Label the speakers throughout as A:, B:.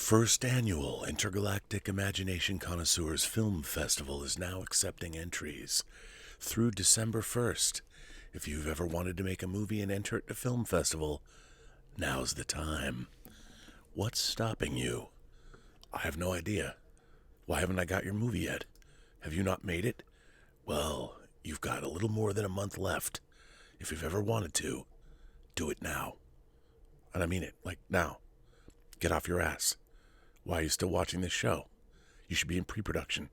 A: first annual Intergalactic Imagination Connoisseurs Film Festival is now accepting entries through December 1st. If you've ever wanted to make a movie and enter it to Film Festival, now's the time. What's stopping you? I have no idea. Why haven't I got your movie yet? Have you not made it? Well, you've got a little more than a month left. If you've ever wanted to, do it now. And I mean it, like now. Get off your ass. Why are you still watching this show? You should be in pre-production.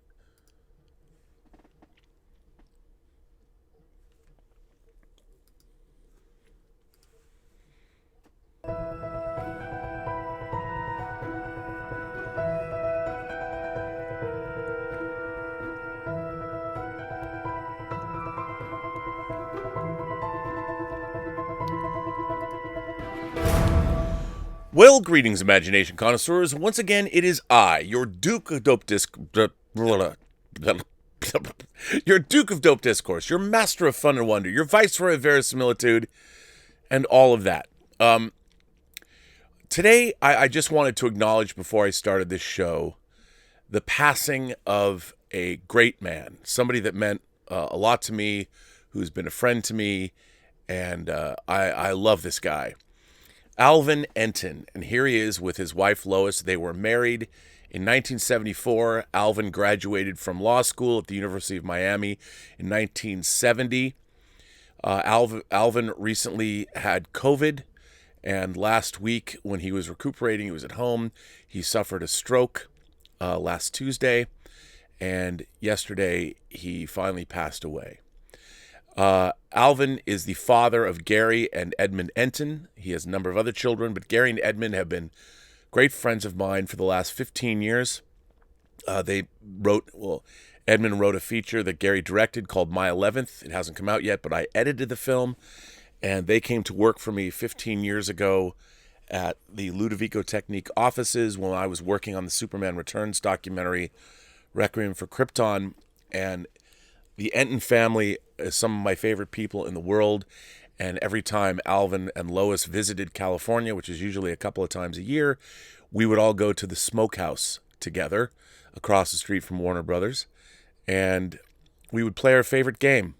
A: Well, greetings, imagination connoisseurs. Once again, it is I, your Duke of Dope your Duke of Dope Discourse, your Master of Fun and Wonder, your Viceroy of Verisimilitude, and all of that. Today, I just wanted to acknowledge, before I started this show, the passing of a great man, somebody that meant a lot to me, who's been a friend to me, and I love this guy. Alvin Enten, and here he is with his wife Lois. They were married in 1974. Alvin graduated from law school at the University of Miami in 1970. Alvin recently had COVID, and last week when he was recuperating, he was at home. He suffered a stroke last Tuesday, and yesterday he finally passed away. Alvin is the father of Gary and Edmund Enten. He has a number of other children, but Gary and Edmund have been great friends of mine for the last 15 years. Edmund wrote a feature that Gary directed called My 11th. It hasn't come out yet, but I edited the film, and they came to work for me 15 years ago at the Ludovico Technique offices when I was working on the Superman Returns documentary, Requiem for Krypton, and the Enten family is some of my favorite people in the world, and every time Alvin and Lois visited California, which is usually a couple of times a year, we would all go to the Smokehouse together across the street from Warner Brothers, and we would play our favorite game,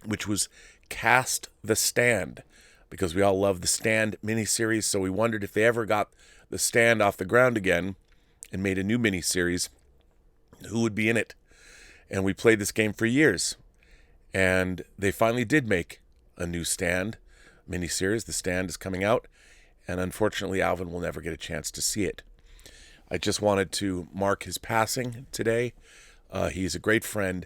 A: which was Cast the Stand, because we all love the Stand miniseries, so we wondered if they ever got the Stand off the ground again and made a new miniseries, who would be in it. And we played this game for years. And they finally did make a new Stand miniseries. The Stand is coming out. And unfortunately, Alvin will never get a chance to see it. I just wanted to mark his passing today. He's a great friend.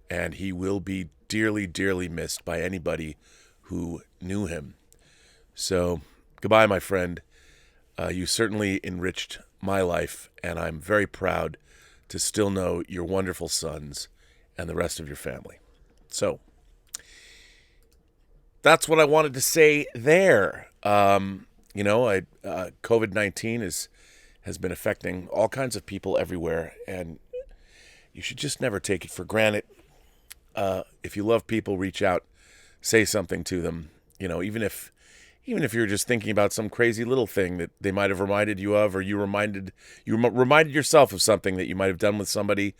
A: And he will be dearly, dearly missed by anybody who knew him. So, goodbye, my friend. You certainly enriched my life. And I'm very proud to still know your wonderful sons and the rest of your family. So, that's what I wanted to say there. COVID-19 has been affecting all kinds of people everywhere, and you should just never take it for granted. If you love people, reach out, say something to them. Even if you're just thinking about some crazy little thing that they might have reminded you of, or you reminded yourself of something that you might have done with somebody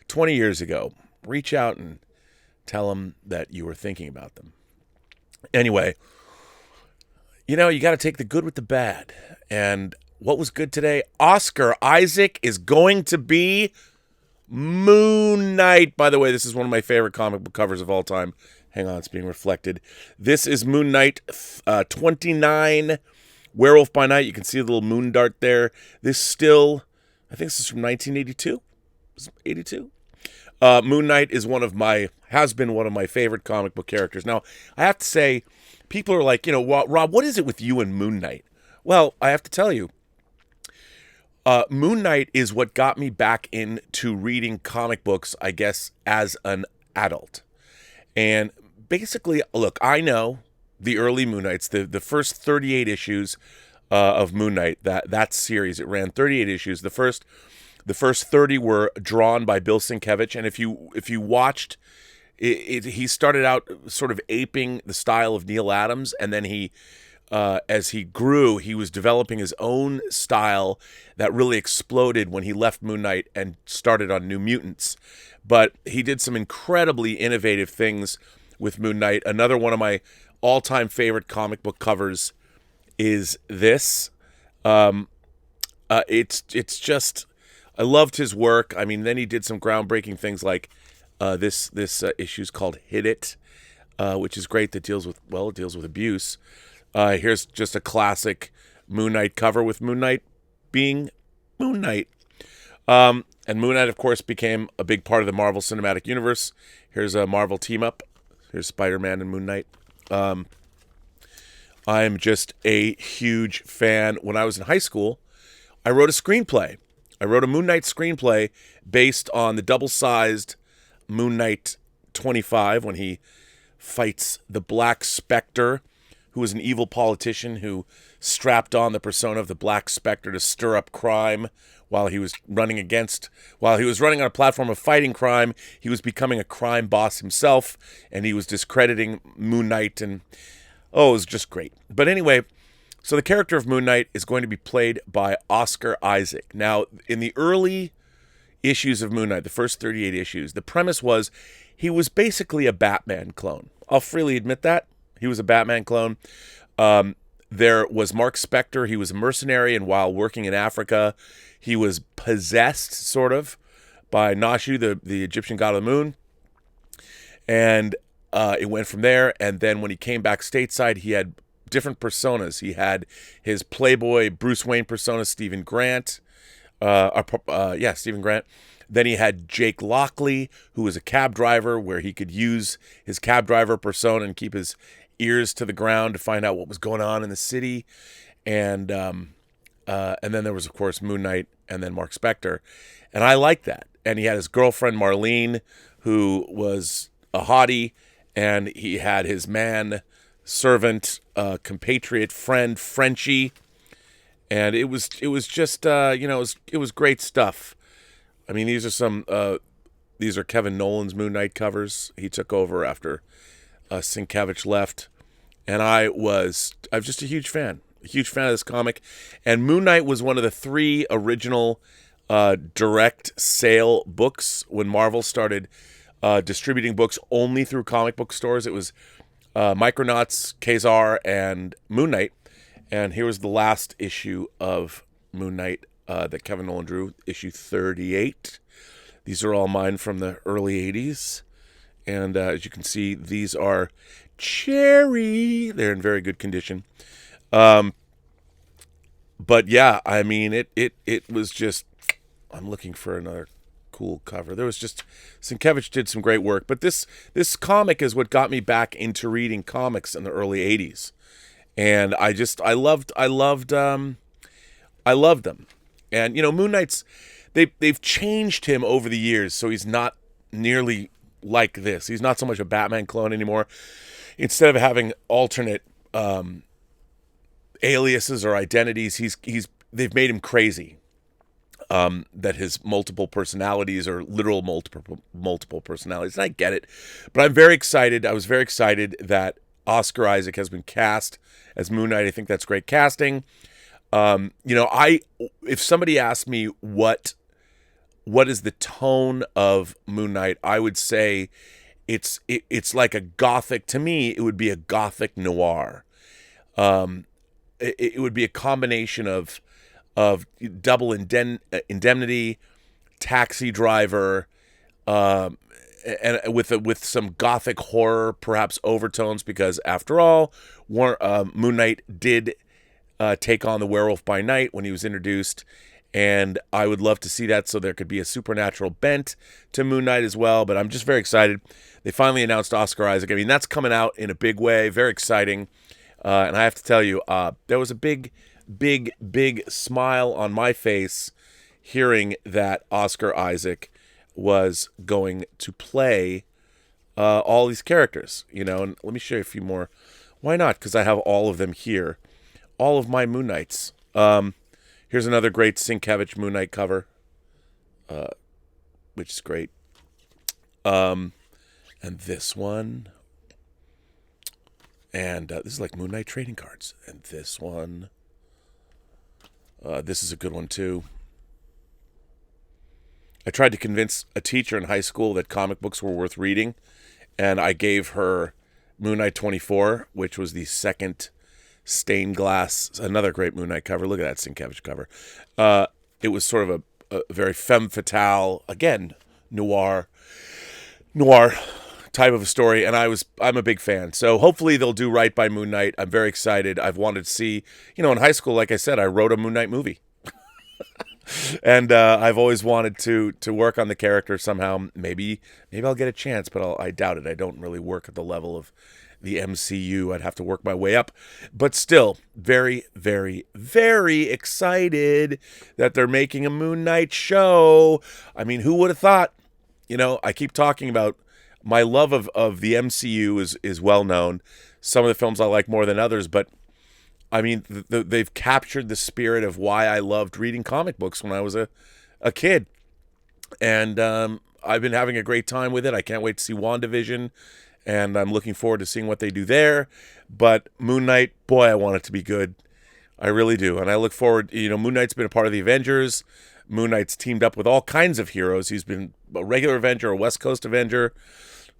A: 20 years ago, reach out and tell them that you were thinking about them. Anyway, you got to take the good with the bad. And what was good today? Oscar Isaac is going to be Moon Knight. By the way, this is one of my favorite comic book covers of all time. Hang on, it's being reflected. This is Moon Knight 29, Werewolf by Night. You can see a little moon dart there. I think this is from 1982. 82. Moon Knight has been one of my favorite comic book characters. Now, I have to say, people are like, Rob, what is it with you and Moon Knight? Well, I have to tell you, Moon Knight is what got me back into reading comic books, I guess, as an adult. And basically, look, I know the early Moon Knights, the first 38 issues of Moon Knight, that series, it ran 38 issues. The first 30 were drawn by Bill Sienkiewicz, and if you watched, he started out sort of aping the style of Neil Adams, and then he as he grew, he was developing his own style that really exploded when he left Moon Knight and started on New Mutants. But he did some incredibly innovative things with Moon Knight. Another one of my all-time favorite comic book covers is this. It's just, I loved his work. I mean, then he did some groundbreaking things like this issue is called Hit It, which is great. That deals with abuse. Here's just a classic Moon Knight cover with Moon Knight being Moon Knight. And Moon Knight, of course, became a big part of the Marvel Cinematic Universe. Here's a Marvel team-up. Here's Spider-Man and Moon Knight. I'm just a huge fan. When I was in high school, I wrote a screenplay. I wrote a Moon Knight screenplay based on the double-sized Moon Knight 25 when he fights the Black Spectre, who was an evil politician who strapped on the persona of the Black Spectre to stir up crime while he was running on a platform of fighting crime. He was becoming a crime boss himself, and he was discrediting Moon Knight, and it was just great. But anyway, so the character of Moon Knight is going to be played by Oscar Isaac. Now, in the early issues of Moon Knight, the first 38 issues, the premise was he was basically a Batman clone. I'll freely admit that. He was a Batman clone. There was Mark Spector. He was a mercenary, and while working in Africa, he was possessed, sort of, by Nashu, the Egyptian god of the moon. And it went from there, and then when he came back stateside, he had different personas. He had his Playboy Bruce Wayne persona, Stephen Grant. Stephen Grant. Then he had Jake Lockley, who was a cab driver, where he could use his cab driver persona and keep his ears to the ground to find out what was going on in the city. And then there was, of course, Moon Knight, and then Mark Spector. And I liked that. And he had his girlfriend, Marlene, who was a hottie, and he had his man servant, compatriot, friend, Frenchie. And it was just, it was great stuff. I mean, these are Kevin Nolan's Moon Knight covers. He took over after Sienkiewicz left. And I'm just a huge fan of this comic. And Moon Knight was one of the 3 original direct sale books when Marvel started distributing books only through comic book stores. It was Micronauts, Kazar, and Moon Knight. And here was the last issue of Moon Knight that Kevin Nolan drew, issue 38. These are all mine from the early 80s. And as you can see, these are cherry. They're in very good condition. But yeah, I mean, it was just, I'm looking for another cool cover. There was just, Sienkiewicz did some great work. But this comic is what got me back into reading comics in the early 80s. And I loved them. And, Moon Knight's, they've changed him over the years, so he's not nearly like this. He's not so much a Batman clone anymore. Instead of having alternate aliases or identities, they've made him crazy. That his multiple personalities are literal multiple personalities. And I get it. But I'm very excited. I was very excited that Oscar Isaac has been cast as Moon Knight. I think that's great casting. If somebody asked me what is the tone of Moon Knight, I would say it's like a gothic. To me, it would be a gothic noir. It would be a combination of Double Indemnity, Taxi Driver, and with some gothic horror, perhaps overtones, because after all, Moon Knight did take on the Werewolf by Night when he was introduced, and I would love to see that, so there could be a supernatural bent to Moon Knight as well. But I'm just very excited. They finally announced Oscar Isaac. I mean, that's coming out in a big way. Very exciting. And I have to tell you, there was a big smile on my face hearing that Oscar Isaac was going to play all these characters, and let me show you a few more. Why not? Because I have all of them here. All of my Moon Knights. Here's another great Sienkiewicz Moon Knight cover, which is great. And this one. And this is like Moon Knight trading cards. And this one, this is a good one too. I tried to convince a teacher in high school that comic books were worth reading, and I gave her Moon Knight 24, which was the second stained glass, another great Moon Knight cover. Look at that Sienkiewicz cover. It was sort of a very femme fatale, again, noir type of a story, and I'm a big fan. So hopefully they'll do right by Moon Knight. I'm very excited. I've wanted to see, in high school, like I said, I wrote a Moon Knight movie. And I've always wanted to work on the character somehow. Maybe I'll get a chance, but I doubt it. I don't really work at the level of the MCU. I'd have to work my way up. But still, very, very, very excited that they're making a Moon Knight show. I mean, who would have thought? I keep talking about my love of the MCU is well known. Some of the films I like more than others, but I mean, they've captured the spirit of why I loved reading comic books when I was a kid. And I've been having a great time with it. I can't wait to see WandaVision, and I'm looking forward to seeing what they do there. But Moon Knight, boy, I want it to be good. I really do. And I look forward, Moon Knight's been a part of the Avengers. Moon Knight's teamed up with all kinds of heroes. He's been a regular Avenger, a West Coast Avenger.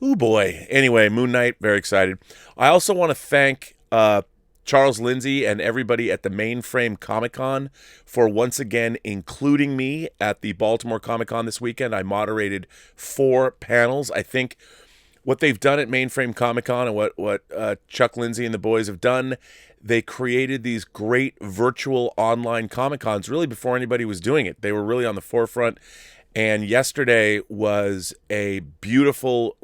A: Oh, boy. Anyway, Moon Knight, very excited. I also want to thank Charles Lindsay and everybody at the Mainframe Comic-Con for once again including me at the Baltimore Comic-Con this weekend. I moderated 4 panels. I think what they've done at Mainframe Comic-Con and what Chuck Lindsay and the boys have done, they created these great virtual online Comic-Cons really before anybody was doing it. They were really on the forefront. And yesterday was a beautiful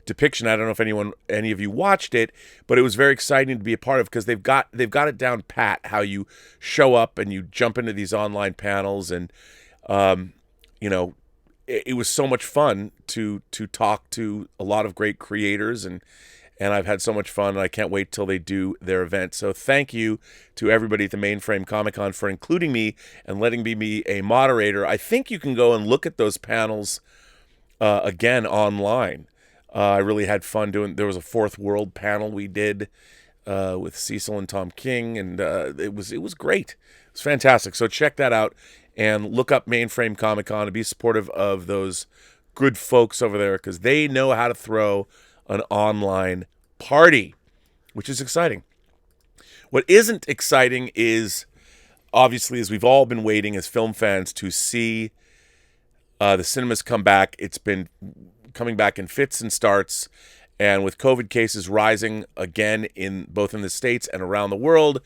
A: depiction. I don't know if any of you watched it, but it was very exciting to be a part of because they've got it down pat how you show up and you jump into these online panels, and it was so much fun to talk to a lot of great creators, and I've had so much fun, and I can't wait till they do their event. So thank you to everybody at the Mainframe Comic-Con for including me and letting me be a moderator. I think you can go and look at those panels again online. I really had fun doing. There was a Fourth World panel we did with Cecil and Tom King, and it was great. It was fantastic. So check that out and look up Mainframe Comic-Con and be supportive of those good folks over there because they know how to throw an online party, which is exciting. What isn't exciting is, obviously, as we've all been waiting as film fans to see the cinemas come back. It's been coming back in fits and starts, and with COVID cases rising again both in the States and around the world,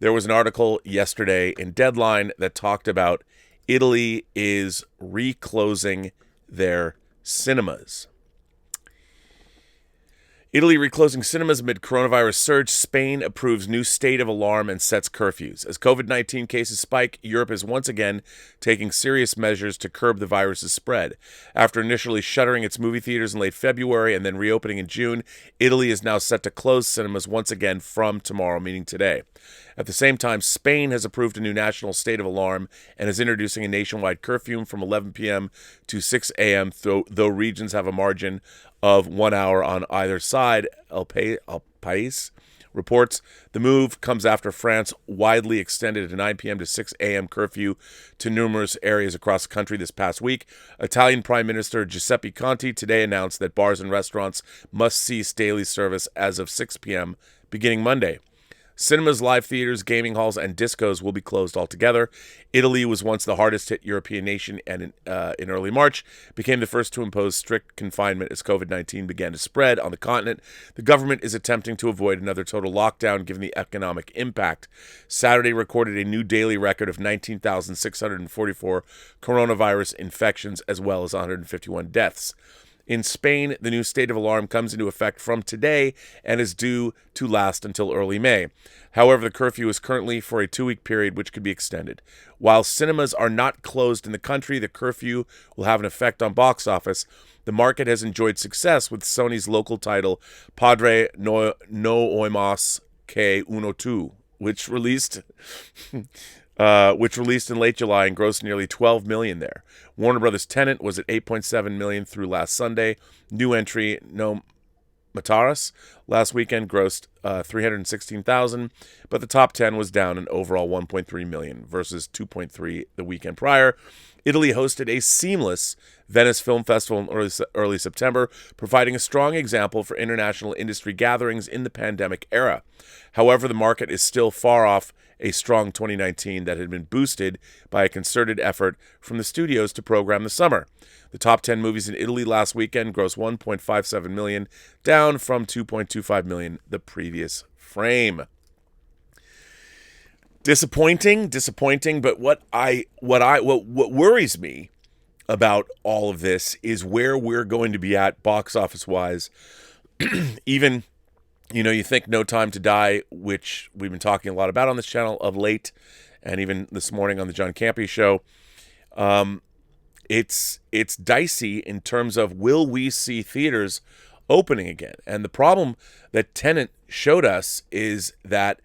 A: there was an article yesterday in Deadline that talked about Italy is reclosing their cinemas. Italy reclosing cinemas amid coronavirus surge. Spain approves new state of alarm and sets curfews. As COVID-19 cases spike, Europe is once again taking serious measures to curb the virus's spread. After initially shuttering its movie theaters in late February and then reopening in June, Italy is now set to close cinemas once again from tomorrow, meaning today. At the same time, Spain has approved a new national state of alarm and is introducing a nationwide curfew from 11 p.m. to 6 a.m., though regions have a margin of 1 hour on either side. El País reports the move comes after France widely extended a 9 p.m. to 6 a.m. curfew to numerous areas across the country this past week. Italian Prime Minister Giuseppe Conte today announced that bars and restaurants must cease daily service as of 6 p.m. beginning Monday. Cinemas, live theaters, gaming halls, and discos will be closed altogether. Italy was once the hardest hit European nation and in early March became the first to impose strict confinement as COVID-19 began to spread on the continent. The government is attempting to avoid another total lockdown given the economic impact. Saturday recorded a new daily record of 19,644 coronavirus infections as well as 151 deaths. In Spain, the new state of alarm comes into effect from today and is due to last until early May. However, the curfew is currently for a 2-week period, which could be extended. While cinemas are not closed in the country, the curfew will have an effect on box office. The market has enjoyed success with Sony's local title, Padre No Oimas Que Uno Tu, which released in late July and grossed nearly $12 million there. Warner Brothers' Tenet was at $8.7 million through last Sunday. New entry, No Mataras last weekend grossed 316,000, but the top 10 was down an overall 1.3 million versus 2.3 the weekend prior. Italy hosted a seamless Venice Film Festival in early September, providing a strong example for international industry gatherings in the pandemic era. However, the market is still far off a strong 2019 that had been boosted by a concerted effort from the studios to program the summer. The top 10 movies in Italy last weekend grossed 1.57 million, down from 2.25 million the previous frame. Disappointing, but what worries me about all of this is where we're going to be at box office wise. Even, you think No Time to Die, which we've been talking a lot about on this channel of late, and even this morning on the John Campea show. It's dicey in terms of, will we see theaters opening again? And the problem that Tenet showed us is that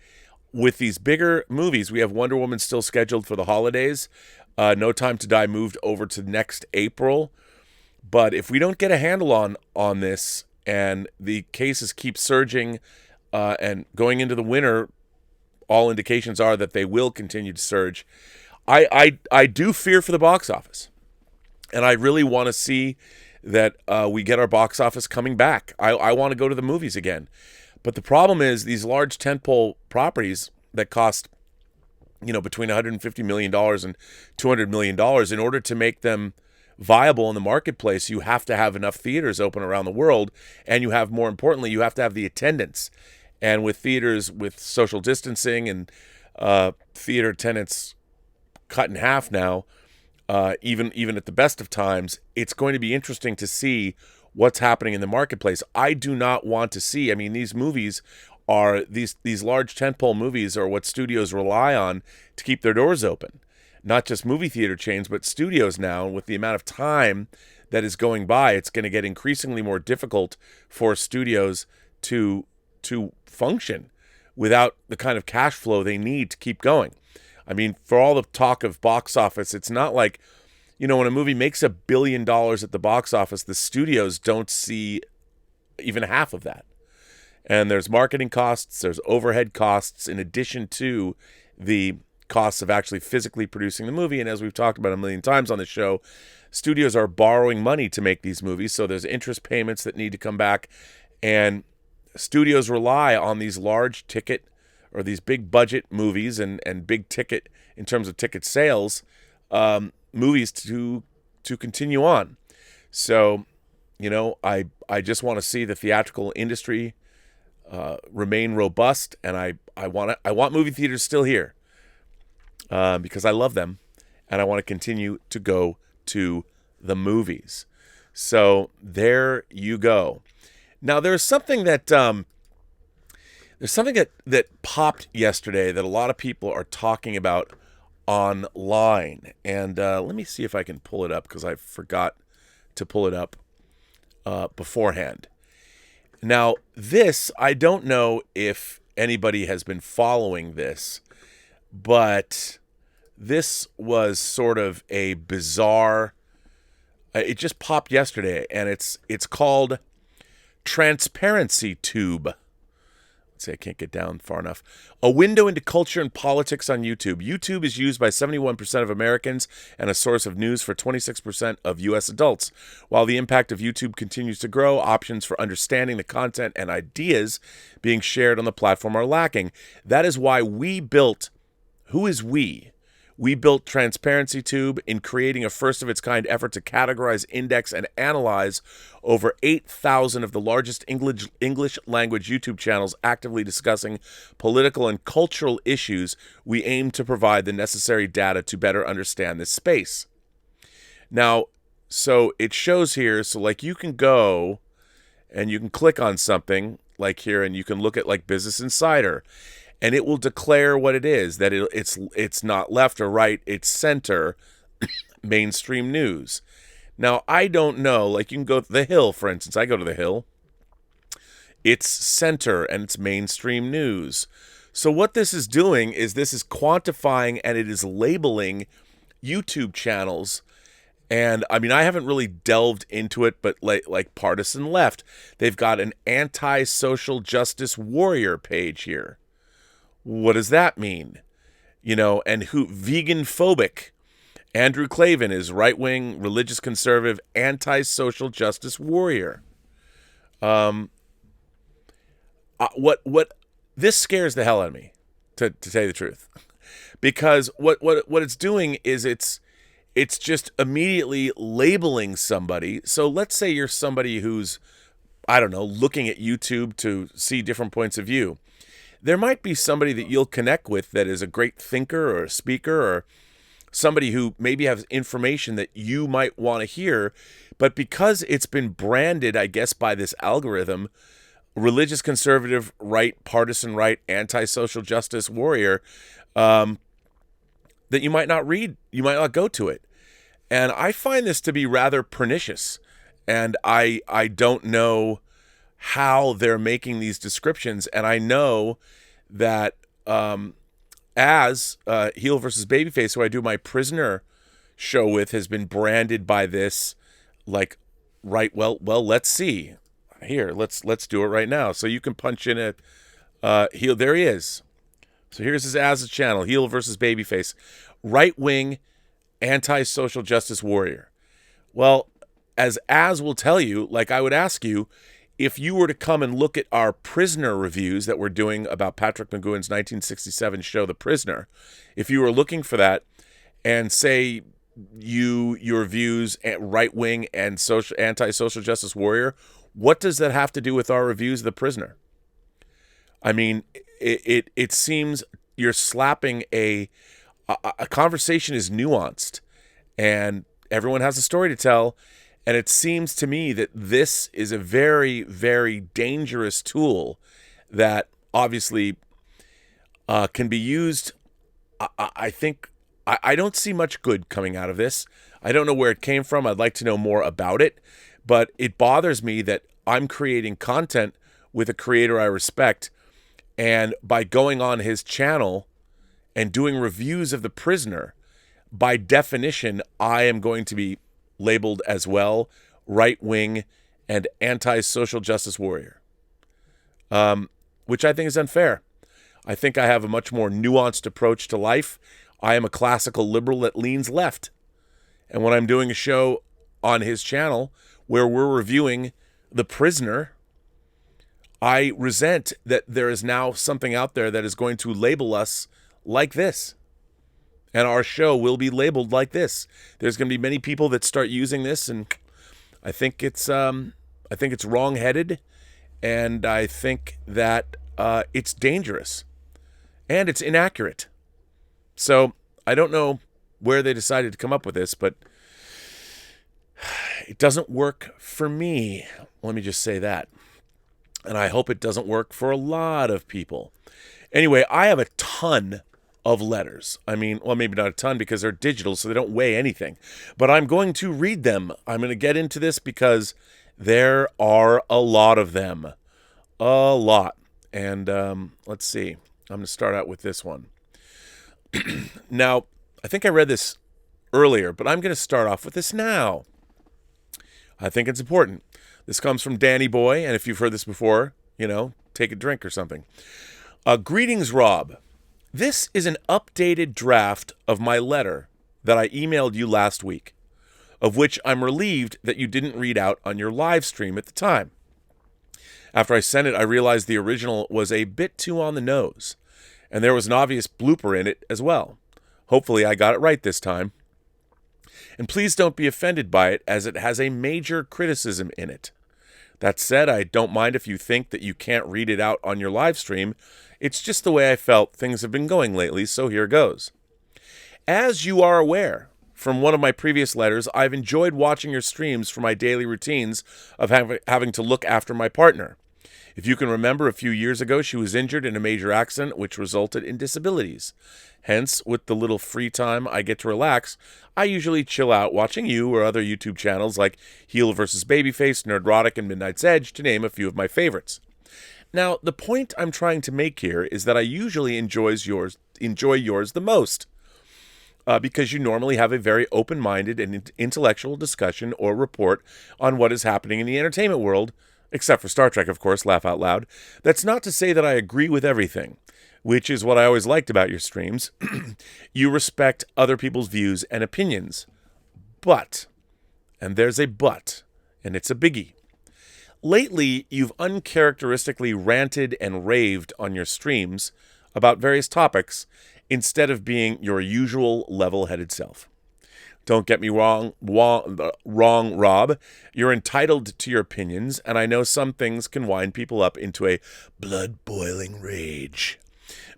A: with these bigger movies, we have Wonder Woman still scheduled for the holidays. No Time to Die moved over to next April. But if we don't get a handle on this, and the cases keep surging and going into the winter, all indications are that they will continue to surge. I do fear for the box office. And I really want to see that we get our box office coming back. I want to go to the movies again. But the problem is these large tentpole properties that cost, between $150 million and $200 million, in order to make them viable in the marketplace, you have to have enough theaters open around the world. And more importantly, you have to have the attendance. And with theaters with social distancing and theater attendance cut in half now, even at the best of times, it's going to be interesting to see what's happening in the marketplace. I do not want to see, these movies are, these large tentpole movies are what studios rely on to keep their doors open. Not just movie theater chains, but studios now. With the amount of time that is going by, it's going to get increasingly more difficult for studios to function without the kind of cash flow they need to keep going. For all the talk of box office, it's not like, when a movie makes $1 billion at the box office, the studios don't see even half of that. And there's marketing costs, there's overhead costs, in addition to the costs of actually physically producing the movie. And as we've talked about a million times on the show, studios are borrowing money to make these movies, so there's interest payments that need to come back. And studios rely on these large ticket or these big budget movies and big ticket in terms of ticket sales, movies to continue on. So, I just want to see the theatrical industry remain robust, and I want movie theaters still here because I love them, and I want to continue to go to the movies. So there you go. Now there's something that popped yesterday that a lot of people are talking about online. And let me see if I can pull it up, because I forgot to pull it up beforehand. Now, this, I don't know if anybody has been following this, but this was sort of a bizarre, it just popped yesterday, and it's called Transparency Tube. Let's see, I can't get down far enough. A window into culture and politics on YouTube. YouTube is used by 71% of Americans and a source of news for 26% of U.S. adults. While the impact of YouTube continues to grow, options for understanding the content and ideas being shared on the platform are lacking. That is why we built, who is we? We built Transparency Tube in creating a first-of-its-kind effort to categorize, index, and analyze over 8,000 of the largest English-language YouTube channels actively discussing political and cultural issues. We aim to provide the necessary data to better understand this space. Now, so it shows here, so like you can go and you can click on something like here, and you can look at like Business Insider, and it will declare what it is, that it's not left or right, it's center, mainstream news. Now, I don't know, like you can go to The Hill, for instance. I go to The Hill. It's center and it's mainstream news. So what this is doing is this is quantifying and it is labeling YouTube channels And I mean, I haven't really delved into it, but like Partisan Left, they've got an anti-social justice warrior page here. What does that mean? And who vegan phobic Andrew Klavan is right-wing, religious conservative, anti-social justice warrior. What this scares the hell out of me, to tell you the truth, because what it's doing is it's just immediately labeling somebody. So let's say you're somebody who's, I don't know, looking at YouTube to see different points of view. There might be somebody that you'll connect with that is a great thinker or a speaker, or somebody who maybe has information that you might want to hear, but because it's been branded, I guess, by this algorithm, religious conservative right, partisan right, anti-social justice warrior, that you might not read, you might not go to it. And I find this to be rather pernicious. And I don't know how they're making these descriptions. And I know that as Heel versus Babyface, who I do my Prisoner show with, has been branded by this, like, right, well, let's see. Here, let's do it right now. So you can punch in a Heel. There he is. So here's his Az's channel, Heel versus Babyface. Right-wing anti-social justice warrior. Well, as Az will tell you, like, I would ask you, if you were to come and look at our Prisoner reviews that we're doing about Patrick McGowan's 1967 show, The Prisoner, if you were looking for that and say your views right-wing and anti-social justice warrior, what does that have to do with our reviews of The Prisoner? I mean, it seems you're slapping a conversation is nuanced, and everyone has a story to tell. And it seems to me that this is a very, very dangerous tool that obviously can be used. I think I don't see much good coming out of this. I don't know where it came from. I'd like to know more about it. But it bothers me that I'm creating content with a creator I respect, and by going on his channel and doing reviews of The Prisoner, by definition, I am going to be labeled as well right-wing and anti-social justice warrior, which I think is unfair. I think I have a much more nuanced approach to life. I am a classical liberal that leans left. And when I'm doing a show on his channel where we're reviewing The Prisoner, I resent that there is now something out there that is going to label us like this. And our show will be labeled like this. There's going to be many people that start using this, and I think it's wrong-headed, and I think that it's dangerous, and it's inaccurate. So I don't know where they decided to come up with this, but it doesn't work for me. Let me just say that. And I hope it doesn't work for a lot of people. Anyway, I have a ton of letters. I mean, well, maybe not a ton because they're digital, so they don't weigh anything. But I'm going to read them. I'm going to get into this because there are a lot of them. A lot. And let's see. I'm going to start out with this one. Now, I think I read this earlier, but I'm going to start off with this now. I think it's important. This comes from Danny Boy, and if you've heard this before, take a drink or something. Greetings, Rob. This is an updated draft of my letter that I emailed you last week, of which I'm relieved that you didn't read out on your live stream at the time. After I sent it, I realized the original was a bit too on the nose, and there was an obvious blooper in it as well. Hopefully I got it right this time. And please don't be offended by it, as it has a major criticism in it. That said, I don't mind if you think that you can't read it out on your live stream. It's just the way I felt things have been going lately, so here goes. As you are aware from one of my previous letters, I've enjoyed watching your streams for my daily routines of having to look after my partner. If you can remember, a few years ago, she was injured in a major accident which resulted in disabilities. Hence, with the little free time I get to relax, I usually chill out watching you or other YouTube channels like Heel vs. Babyface, Nerdrotic, and Midnight's Edge, to name a few of my favorites. Now, the point I'm trying to make here is that I usually enjoy yours the most. because you normally have a very open-minded and intellectual discussion or report on what is happening in the entertainment world, except for Star Trek, of course, laugh out loud. That's not to say that I agree with everything, which is what I always liked about your streams. You respect other people's views and opinions. But, and there's a but, and it's a biggie. Lately, you've uncharacteristically ranted and raved on your streams about various topics instead of being your usual level-headed self. Don't get me wrong, Rob. You're entitled to your opinions, and I know some things can wind people up into a blood-boiling rage.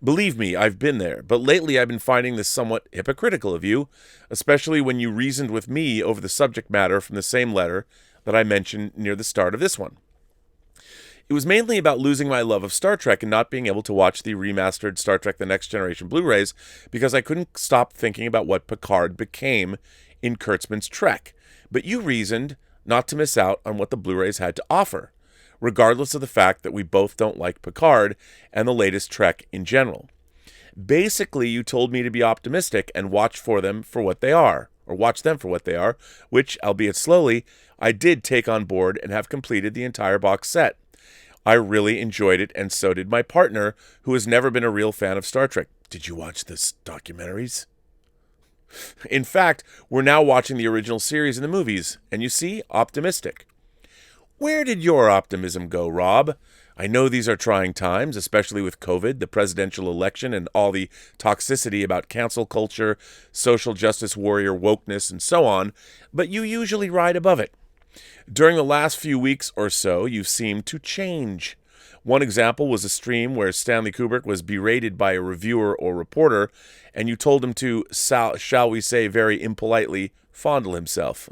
A: Believe me, I've been there, but lately I've been finding this somewhat hypocritical of you, especially when you reasoned with me over the subject matter from the same letter that I mentioned near the start of this one. It was mainly about losing my love of Star Trek and not being able to watch the remastered Star Trek The Next Generation Blu-rays because I couldn't stop thinking about what Picard became in Kurtzman's Trek. But you reasoned not to miss out on what the Blu-rays had to offer, regardless of the fact that we both don't like Picard and the latest Trek in general. Basically, you told me to be optimistic and watch them for what they are, which, albeit slowly, I did take on board and have completed the entire box set. I really enjoyed it, and so did my partner, who has never been a real fan of Star Trek. Did you watch the documentaries? In fact, we're now watching the original series and the movies, and you see, optimistic. Where did your optimism go, Rob? I know these are trying times, especially with COVID, the presidential election, and all the toxicity about cancel culture, social justice warrior wokeness, and so on, but you usually ride above it. During the last few weeks or so, you've seemed to change. One example was a stream where Stanley Kubrick was berated by a reviewer or reporter, and you told him to, shall we say very impolitely, fondle himself.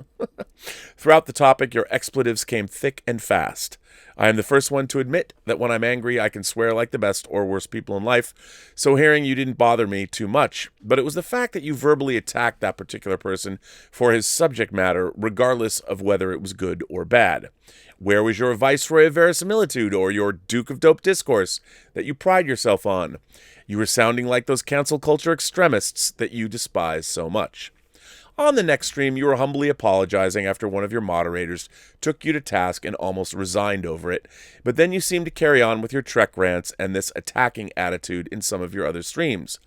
A: Throughout the topic, your expletives came thick and fast. I am the first one to admit that when I'm angry, I can swear like the best or worst people in life, so hearing you didn't bother me too much. But it was the fact that you verbally attacked that particular person for his subject matter, regardless of whether it was good or bad. Where was your Viceroy of Verisimilitude or your Duke of Dope Discourse that you pride yourself on? You were sounding like those cancel culture extremists that you despise so much. On the next stream, you were humbly apologizing after one of your moderators took you to task and almost resigned over it, but then you seemed to carry on with your Trek rants and this attacking attitude in some of your other streams.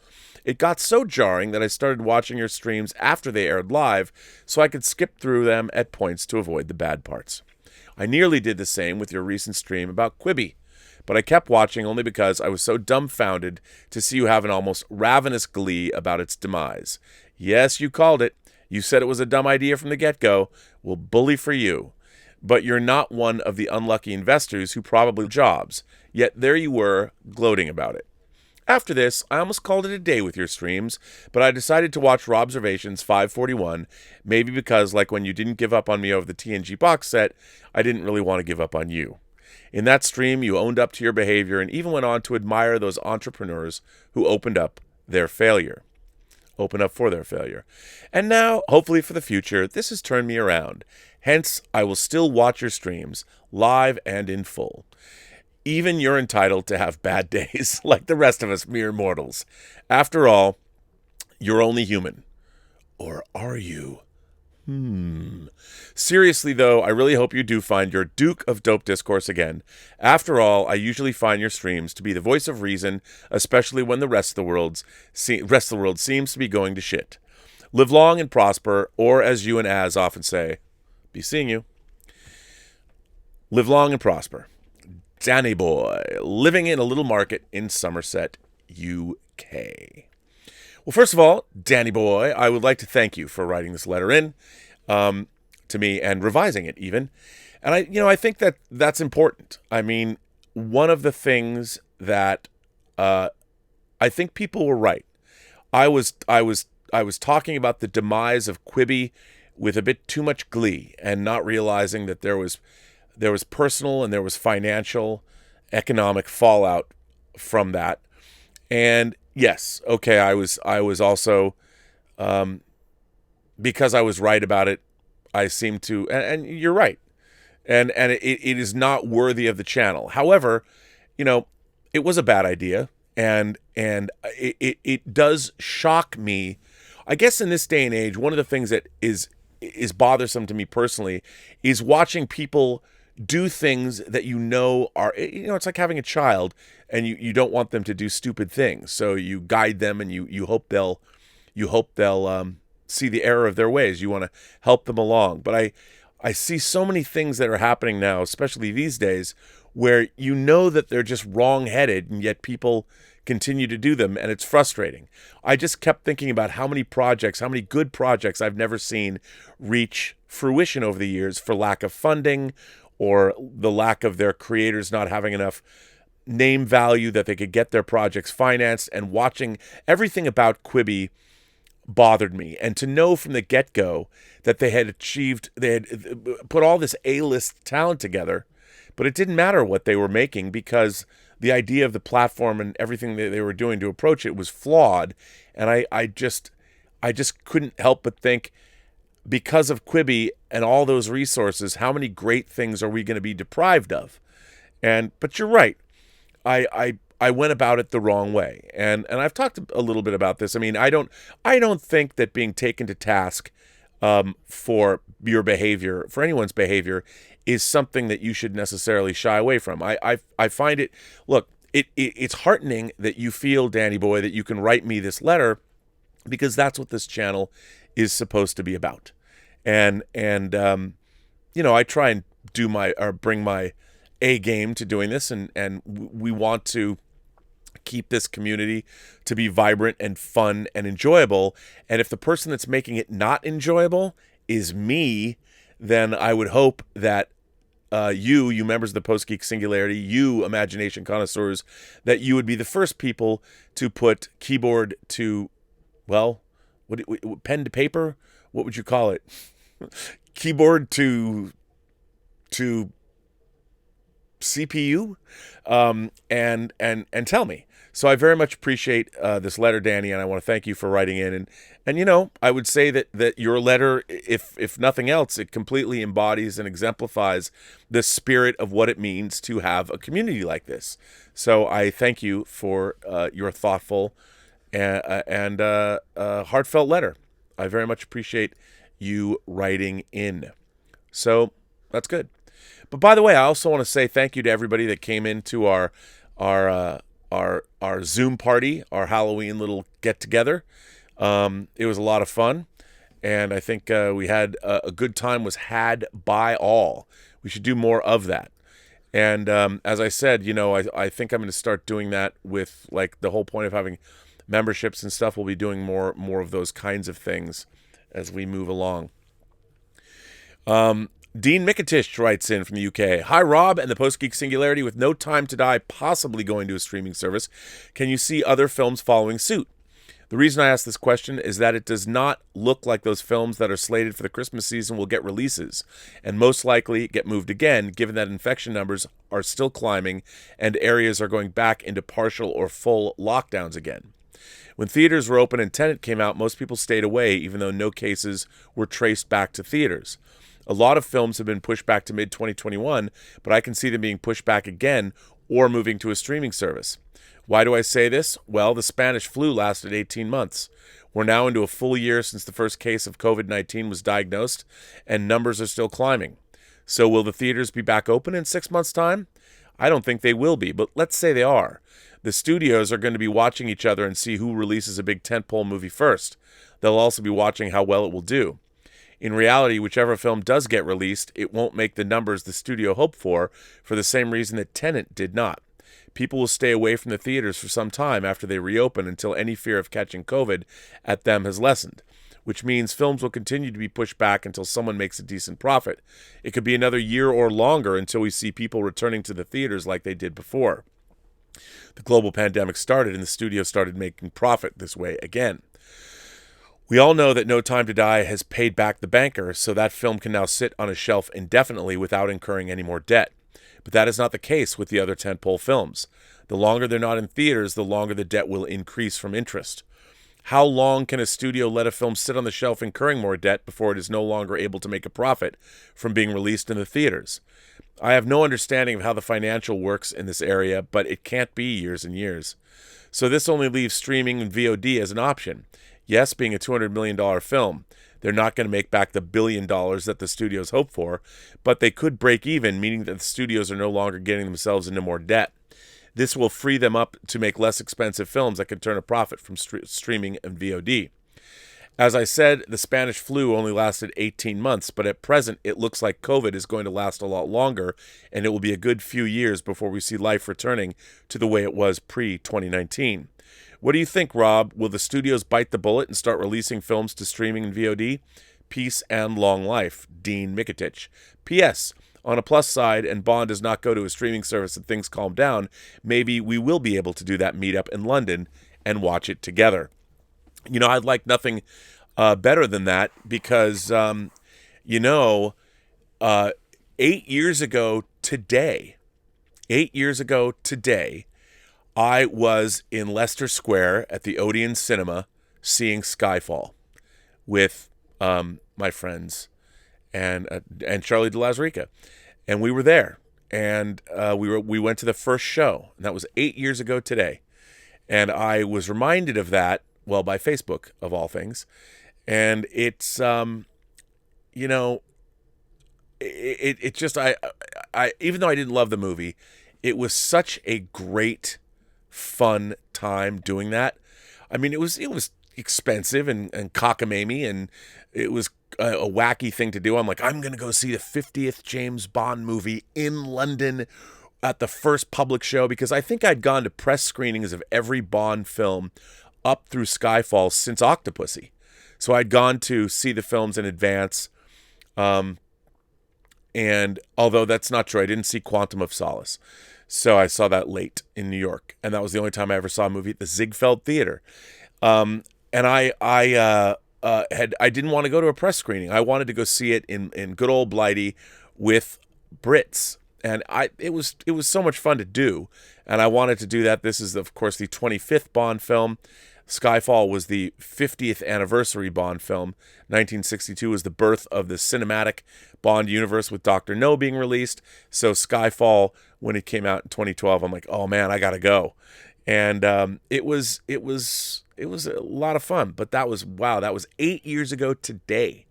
A: It got so jarring that I started watching your streams after they aired live so I could skip through them at points to avoid the bad parts. I nearly did the same with your recent stream about Quibi, but I kept watching only because I was so dumbfounded to see you have an almost ravenous glee about its demise. Yes, you called it. You said it was a dumb idea from the get-go. Well, bully for you. But you're not one of the unlucky investors who probably jobs. Yet there you were, gloating about it. After this, I almost called it a day with your streams, but I decided to watch Robservations 541, maybe because, like when you didn't give up on me over the TNG box set, I didn't really want to give up on you. In that stream, you owned up to your behavior and even went on to admire those entrepreneurs who opened up for their failure. And now, hopefully for the future, this has turned me around. Hence, I will still watch your streams, live and in full. Even you're entitled to have bad days, like the rest of us mere mortals. After all, you're only human. Or are you? Seriously, though, I really hope you do find your Duke of Dope Discourse again. After all, I usually find your streams to be the voice of reason, especially when the rest of the world seems to be going to shit. Live long and prosper, or as you and Az often say, be seeing you. Live long and prosper. Danny Boy, living in a little market in Somerset, UK. Well, first of all, Danny Boy, I would like to thank you for writing this letter in to me and revising it even. And I think that that's important. I mean, one of the things that I think people were right. I was talking about the demise of Quibi with a bit too much glee and not realizing that there was personal and there was financial, economic fallout from that. And yes, okay, I was also, because I was right about it, I seem to, and you're right, and it is not worthy of the channel. However, it was a bad idea, and it does shock me. I guess in this day and age, one of the things that is bothersome to me personally is watching people do things that are, it's like having a child and you don't want them to do stupid things. So you guide them and you hope they'll see the error of their ways. You want to help them along. But I see so many things that are happening now, especially these days, where that they're just wrong-headed and yet people continue to do them, and it's frustrating. I just kept thinking about how many good projects I've never seen reach fruition over the years for lack of funding or the lack of their creators not having enough name value that they could get their projects financed. And watching everything about Quibi bothered me. And to know from the get-go that they had put all this A-list talent together, but it didn't matter what they were making because the idea of the platform and everything that they were doing to approach it was flawed. And I just couldn't help but think, because of Quibi and all those resources, how many great things are we going to be deprived of? But you're right. I went about it the wrong way. And I've talked a little bit about this. I mean, I don't think that being taken to task for your behavior, for anyone's behavior, is something that you should necessarily shy away from. I find it, look, it's heartening that you feel, Danny Boy, that you can write me this letter, because that's what this channel is supposed to be about. And I try and bring my A game to doing this, and we want to keep this community to be vibrant and fun and enjoyable. And if the person that's making it not enjoyable is me, then I would hope that you members of the Post-Geek Singularity, you imagination connoisseurs, that you would be the first people to put keyboard to, well, pen to paper? What would you call it? Keyboard to CPU, and tell me. So I very much appreciate this letter, Danny, and I want to thank you for writing in. And I would say that your letter, if nothing else, it completely embodies and exemplifies the spirit of what it means to have a community like this. So I thank you for your thoughtful and heartfelt letter. I very much appreciate you writing in. So that's good. But by the way, I also want to say thank you to everybody that came into our Zoom party, our Halloween little get together. It was a lot of fun, and I think we had a good time was had by all. We should do more of that. And as I said, I think I'm going to start doing that with, like, the whole point of having memberships and stuff. We'll be doing more of those kinds of things as we move along. Dean Mikatish writes in from the UK. Hi, Rob and the Post-Geek Singularity. With No Time to Die possibly going to a streaming service, can you see other films following suit? The reason I ask this question is that it does not look like those films that are slated for the Christmas season will get releases, and most likely get moved again, given that infection numbers are still climbing and areas are going back into partial or full lockdowns again. When theaters were open and Tenet came out, most people stayed away, even though no cases were traced back to theaters. A lot of films have been pushed back to mid-2021, but I can see them being pushed back again or moving to a streaming service. Why do I say this? Well, the Spanish flu lasted 18 months. We're now into a full year since the first case of COVID-19 was diagnosed, and numbers are still climbing. So will the theaters be back open in 6 months' time? I don't think they will be, but let's say they are. The studios are going to be watching each other and see who releases a big tentpole movie first. They'll also be watching how well it will do. In reality, whichever film does get released, it won't make the numbers the studio hoped for the same reason that Tenet did not. People will stay away from the theaters for some time after they reopen until any fear of catching COVID at them has lessened, which means films will continue to be pushed back until someone makes a decent profit. It could be another year or longer until we see people returning to the theaters like they did before the global pandemic started and the studio started making profit this way again. We all know that No Time to Die has paid back the banker, so that film can now sit on a shelf indefinitely without incurring any more debt. But that is not the case with the other tentpole films. The longer they're not in theaters, the longer the debt will increase from interest. How long can a studio let a film sit on the shelf incurring more debt before it is no longer able to make a profit from being released in the theaters? I have no understanding of how the financial works in this area, but it can't be years and years. So this only leaves streaming and VOD as an option. Yes, being a $200 million film, they're not going to make back the $1 billion that the studios hope for, but they could break even, meaning that the studios are no longer getting themselves into more debt. This will free them up to make less expensive films that can turn a profit from streaming and VOD. As I said, the Spanish flu only lasted 18 months, but at present it looks like COVID is going to last a lot longer, and it will be a good few years before we see life returning to the way it was pre-2019. What do you think, Rob? Will the studios bite the bullet and start releasing films to streaming and VOD? Peace and long life, Dean Mikitich. P.S. On a plus side, and Bond does not go to a streaming service and things calm down, maybe we will be able to do that meetup in London and watch it together. You know, I'd like nothing better than that because, 8 years ago today, I was in Leicester Square at the Odeon Cinema seeing Skyfall with my friends and Charlie de Lazarica, and we were there, and we went to the first show, and that was 8 years ago today, and I was reminded of that, well, by Facebook of all things, and it's it just I even though I didn't love the movie, it was such a great fun time doing that. I mean, it was expensive and cockamamie, and it was a wacky thing to do. I'm like, I'm going to go see the 50th James Bond movie in London at the first public show, because I think I'd gone to press screenings of every Bond film up through Skyfall since Octopussy. So I'd gone to see the films in advance. And although that's not true, I didn't see Quantum of Solace. So I saw that late in New York. And that was the only time I ever saw a movie at the Ziegfeld Theater. And I didn't want to go to a press screening. I wanted to go see it in good old Blighty with Brits. And it was so much fun to do. And I wanted to do that. This is, of course, the 25th Bond film. Skyfall was the 50th anniversary Bond film. 1962 was the birth of the cinematic Bond universe with Dr. No being released. So Skyfall, when it came out in 2012, I'm like, oh man, I gotta go. And it was a lot of fun. But that was 8 years ago today.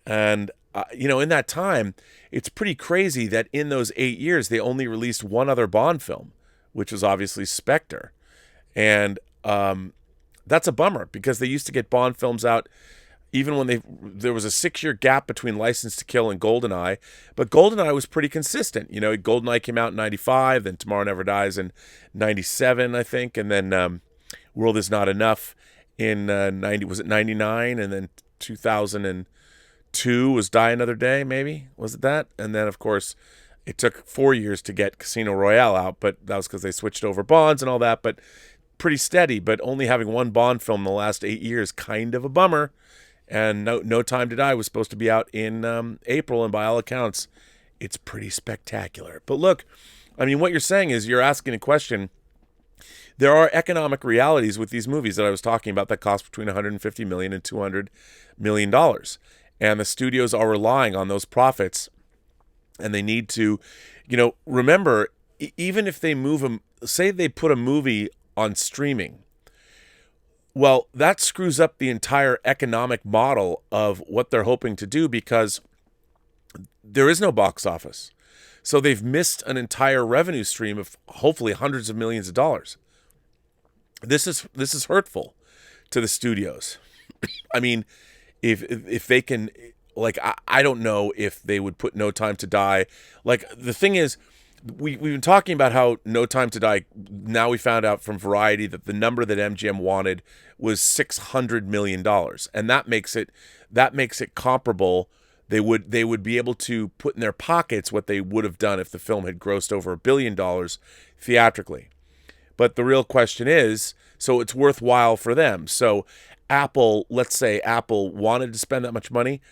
A: And in that time, it's pretty crazy that in those 8 years they only released one other Bond film, which was obviously Spectre. And that's a bummer, because they used to get Bond films out even when there was a 6-year gap between License to Kill and GoldenEye, but GoldenEye was pretty consistent. GoldenEye came out in 95, then Tomorrow Never Dies in 97, I think, and then World Is Not Enough in 99, and then 2002 was Die Another Day, maybe? Was it that? And then, of course, it took 4 years to get Casino Royale out, but that was because they switched over Bonds and all that, but pretty steady. But only having one Bond film in the last 8 years, kind of a bummer. And No Time to Die was supposed to be out in April, and by all accounts, it's pretty spectacular. But look, I mean, what you're saying is you're asking a question. There are economic realities with these movies that I was talking about that cost between $150 million and $200 million. And the studios are relying on those profits, and they need to, remember, even if they say they put a movie on streaming, well, that screws up the entire economic model of what they're hoping to do, because there is no box office. So they've missed an entire revenue stream of hopefully hundreds of millions of dollars. This is hurtful to the studios. I mean, if they can, like, I don't know if they would put No Time to Die. Like, the thing is, we've been talking about how No Time to Die, now we found out from Variety that the number that MGM wanted was $600 million. And that makes it comparable. They would be able to put in their pockets what they would have done if the film had grossed over $1 billion theatrically. But the real question is, so it's worthwhile for them. So let's say Apple wanted to spend that much money.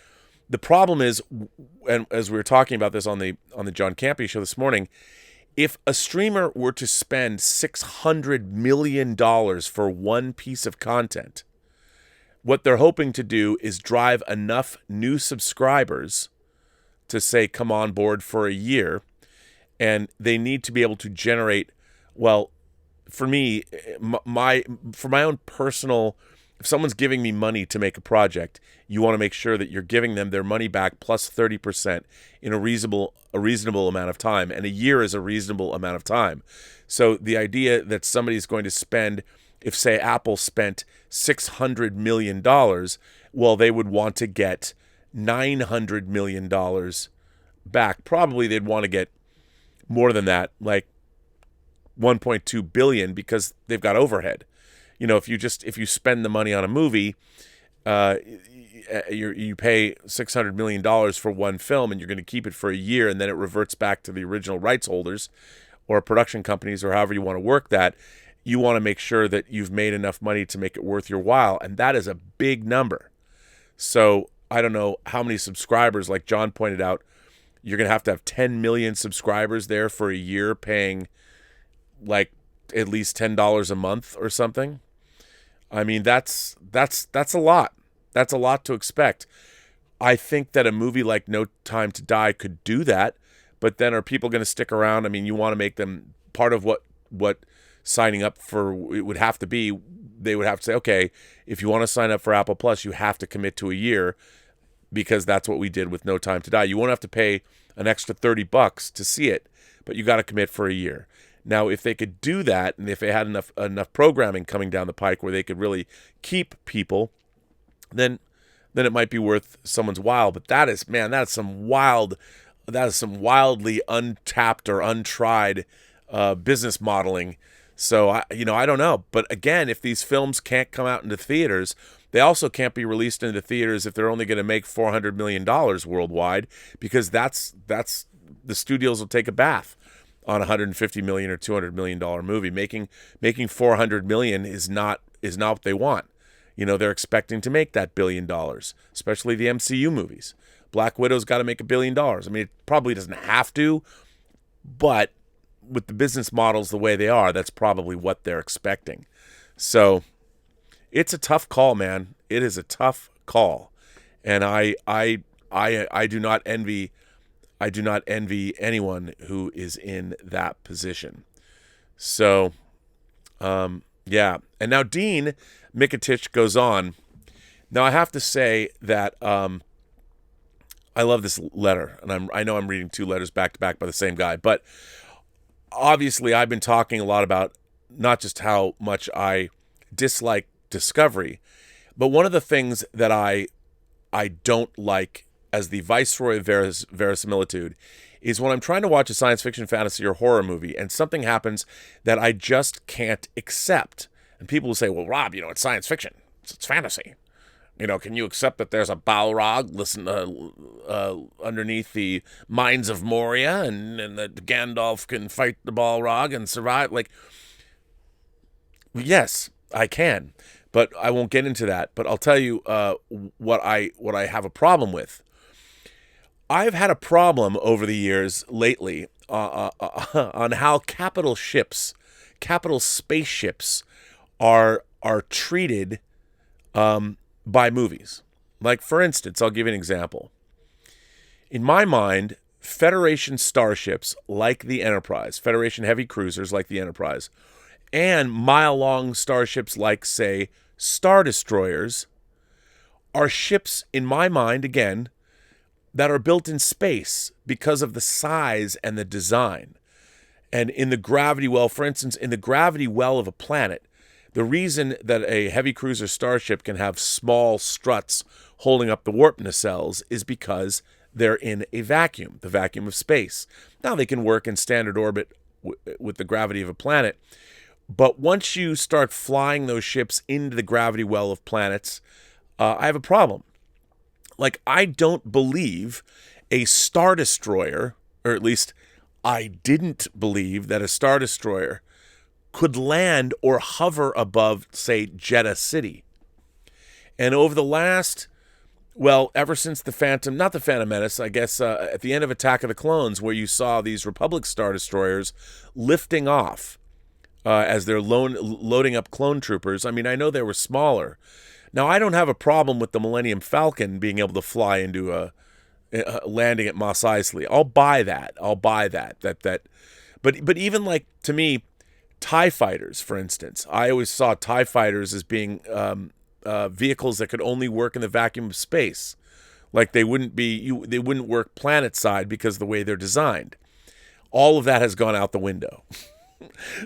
A: The problem is, and as we were talking about this on the John Campea show this morning, if a streamer were to spend $600 million for one piece of content, what they're hoping to do is drive enough new subscribers to say, come on board for a year. And they need to be able to generate, well, for me, for my own personal if someone's giving me money to make a project, you want to make sure that you're giving them their money back plus 30% in a reasonable amount of time. And a year is a reasonable amount of time. So the idea that somebody's going to spend, if say Apple spent $600 million, well, they would want to get $900 million back. Probably they'd want to get more than that, like 1.2 billion, because they've got overhead. You know, if you spend the money on a movie, you pay $600 million for one film, and you're going to keep it for a year, and then it reverts back to the original rights holders or production companies or however you want to work that. You want to make sure that you've made enough money to make it worth your while, and that is a big number. So I don't know how many subscribers, like John pointed out, you're going to have 10 million subscribers there for a year, paying like at least $10 a month or something. I mean, that's a lot. That's a lot to expect. I think that a movie like No Time to Die could do that, but then are people going to stick around? I mean, you want to make them part of what signing up for it would have to be. They would have to say, okay, if you want to sign up for Apple Plus, you have to commit to a year, because that's what we did with No Time to Die. You won't have to pay an extra $30 to see it, but you got to commit for a year. Now, if they could do that, and if they had enough programming coming down the pike where they could really keep people, then it might be worth someone's while. But that is some wildly untapped or untried business modeling. So I don't know. But again, if these films can't come out into theaters, they also can't be released into theaters if they're only going to make $400 million worldwide, because that's the studios will take a bath on a $150 million or $200 million movie. Making $400 million is not what they want. You know, they're expecting to make that $1 billion, especially the MCU movies. Black Widow's got to make $1 billion. I mean, it probably doesn't have to, but with the business models the way they are, that's probably what they're expecting. So it's a tough call, man. It is a tough call, and I do not envy anyone who is in that position. So, yeah. And now Dean Mikitich goes on. Now I have to say that I love this letter, and I know I'm reading two letters back to back by the same guy, but obviously I've been talking a lot about not just how much I dislike Discovery, but one of the things that I don't like as the viceroy of verisimilitude is when I'm trying to watch a science fiction, fantasy, or horror movie and something happens that I just can't accept. And people will say, well, Rob, it's science fiction. It's fantasy. Can you accept that there's a Balrog underneath the mines of Moria and that Gandalf can fight the Balrog and survive? Like, yes, I can, but I won't get into that. But I'll tell you what I have a problem with. I've had a problem over the years lately on how capital spaceships are treated by movies. Like, for instance, I'll give you an example. In my mind, Federation starships like the Enterprise, Federation heavy cruisers like the Enterprise, and mile-long starships like, say, Star Destroyers are ships, in my mind, again, that are built in space because of the size and the design. And in the gravity well, for instance, in the gravity well of a planet, the reason that a heavy cruiser starship can have small struts holding up the warp nacelles is because they're in a vacuum, the vacuum of space. Now they can work in standard orbit with the gravity of a planet, but once you start flying those ships into the gravity well of planets, I have a problem. Like, I don't believe a Star Destroyer, or at least I didn't believe that a Star Destroyer could land or hover above, say, Jeddah City. And over the last, ever since not the Phantom Menace, I guess at the end of Attack of the Clones, where you saw these Republic Star Destroyers lifting off as they're loading up clone troopers. I mean, I know they were smaller. Now, I don't have a problem with the Millennium Falcon being able to fly into a landing at Mos Eisley. I'll buy that. But even, like, to me, TIE fighters, for instance, I always saw TIE fighters as being vehicles that could only work in the vacuum of space. Like they wouldn't work planet side because of the way they're designed. All of that has gone out the window.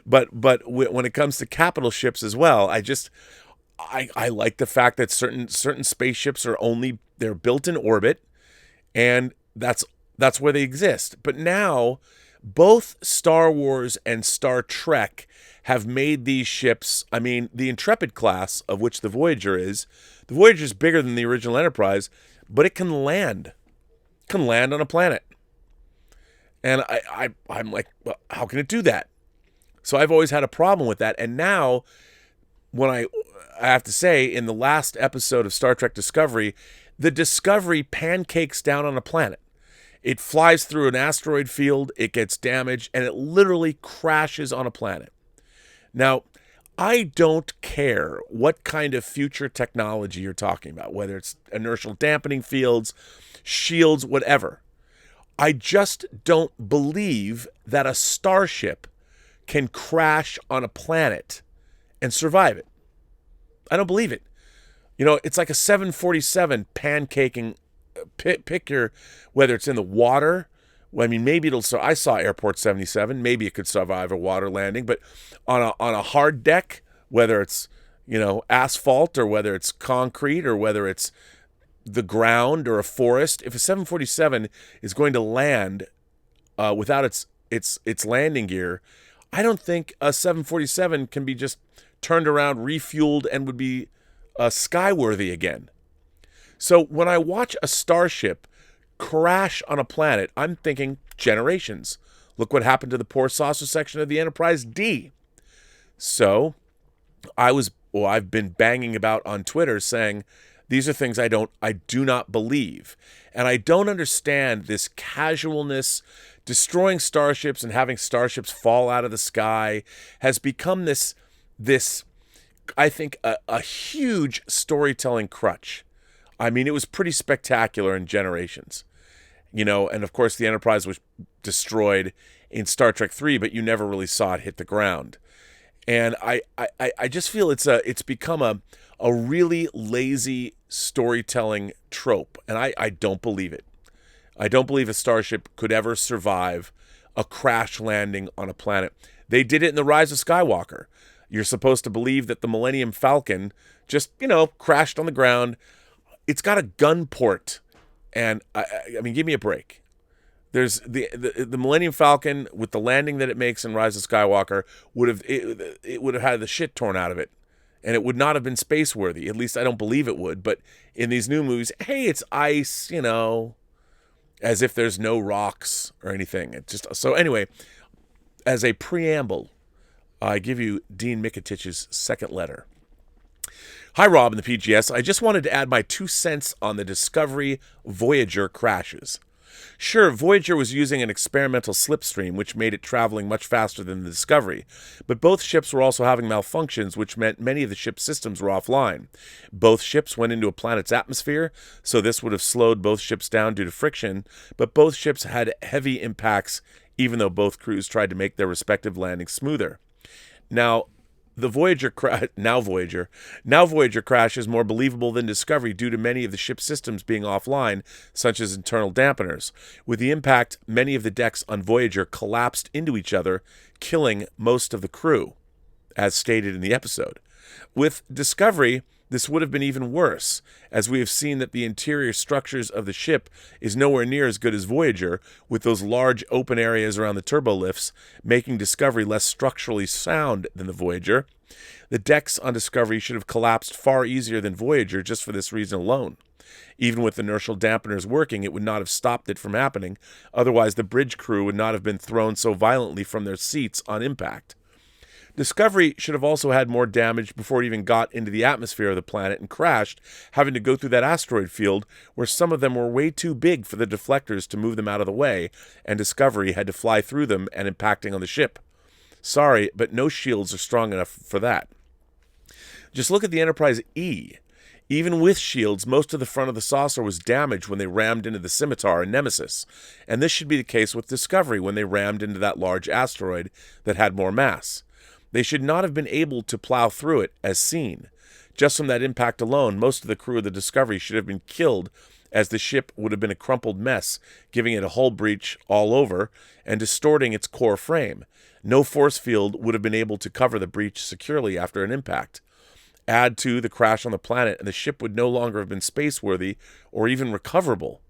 A: But when it comes to capital ships as well, I like the fact that certain spaceships they're built in orbit, and that's where they exist. But now both Star Wars and Star Trek have made these ships. I mean, the Intrepid class, of which the Voyager is bigger than the original Enterprise, but it can land. It can land on a planet. And I'm like, well, how can it do that? So I've always had a problem with that. And now, when I have to say, in the last episode of Star Trek Discovery, the Discovery pancakes down on a planet. It flies through an asteroid field, it gets damaged, and it literally crashes on a planet. Now, I don't care what kind of future technology you're talking about, whether it's inertial dampening fields, shields, whatever. I just don't believe that a starship can crash on a planet and survive it. I don't believe it. You know, it's like a 747 pancaking. Pick your, whether it's in the water. Well, I mean, maybe I saw Airport 77. Maybe it could survive a water landing, but on a hard deck, whether it's, asphalt or whether it's concrete or whether it's the ground or a forest, if a 747 is going to land without its landing gear, I don't think a 747 can be just turned around, refueled, and would be skyworthy again. So when I watch a starship crash on a planet, I'm thinking generations. Look what happened to the poor saucer section of the Enterprise D. So I've been banging about on Twitter saying these are things I do not believe. And I don't understand this casualness. Destroying starships and having starships fall out of the sky has become this I think, a huge storytelling crutch. I mean, it was pretty spectacular in Generations, and of course the Enterprise was destroyed in Star Trek 3, but you never really saw it hit the ground. And I just feel it's become a really lazy storytelling trope, and I don't believe it. I don't believe a starship could ever survive a crash landing on a planet. They did it in The Rise of Skywalker. You're supposed to believe that the Millennium Falcon just, crashed on the ground. It's got a gun port, and I mean, give me a break. There's the Millennium Falcon with the landing that it makes in Rise of Skywalker it would have had the shit torn out of it, and it would not have been space worthy. At least I don't believe it would. But in these new movies, hey, it's ice, as if there's no rocks or anything. It just so anyway. As a preamble, I give you Dean Mikitich's second letter. Hi, Rob and the PGS. I just wanted to add my 2 cents on the Discovery Voyager crashes. Sure, Voyager was using an experimental slipstream, which made it traveling much faster than the Discovery, but both ships were also having malfunctions, which meant many of the ship's systems were offline. Both ships went into a planet's atmosphere, so this would have slowed both ships down due to friction, but both ships had heavy impacts, even though both crews tried to make their respective landings smoother. Now Voyager crash is more believable than Discovery due to many of the ship's systems being offline, such as internal dampeners. With the impact, many of the decks on Voyager collapsed into each other, killing most of the crew, as stated in the episode. With Discovery, this would have been even worse, as we have seen that the interior structures of the ship is nowhere near as good as Voyager, with those large open areas around the turbolifts, making Discovery less structurally sound than the Voyager. The decks on Discovery should have collapsed far easier than Voyager just for this reason alone. Even with inertial dampeners working, it would not have stopped it from happening, otherwise the bridge crew would not have been thrown so violently from their seats on impact. Discovery should have also had more damage before it even got into the atmosphere of the planet and crashed, having to go through that asteroid field where some of them were way too big for the deflectors to move them out of the way, and Discovery had to fly through them and impacting on the ship. Sorry, but no shields are strong enough for that. Just look at the Enterprise E. Even with shields, most of the front of the saucer was damaged when they rammed into the Scimitar and Nemesis, and this should be the case with Discovery when they rammed into that large asteroid that had more mass. They should not have been able to plow through it, as seen. Just from that impact alone, most of the crew of the Discovery should have been killed, as the ship would have been a crumpled mess, giving it a hull breach all over and distorting its core frame. No force field would have been able to cover the breach securely after an impact. Add to the crash on the planet, and the ship would no longer have been spaceworthy or even recoverable.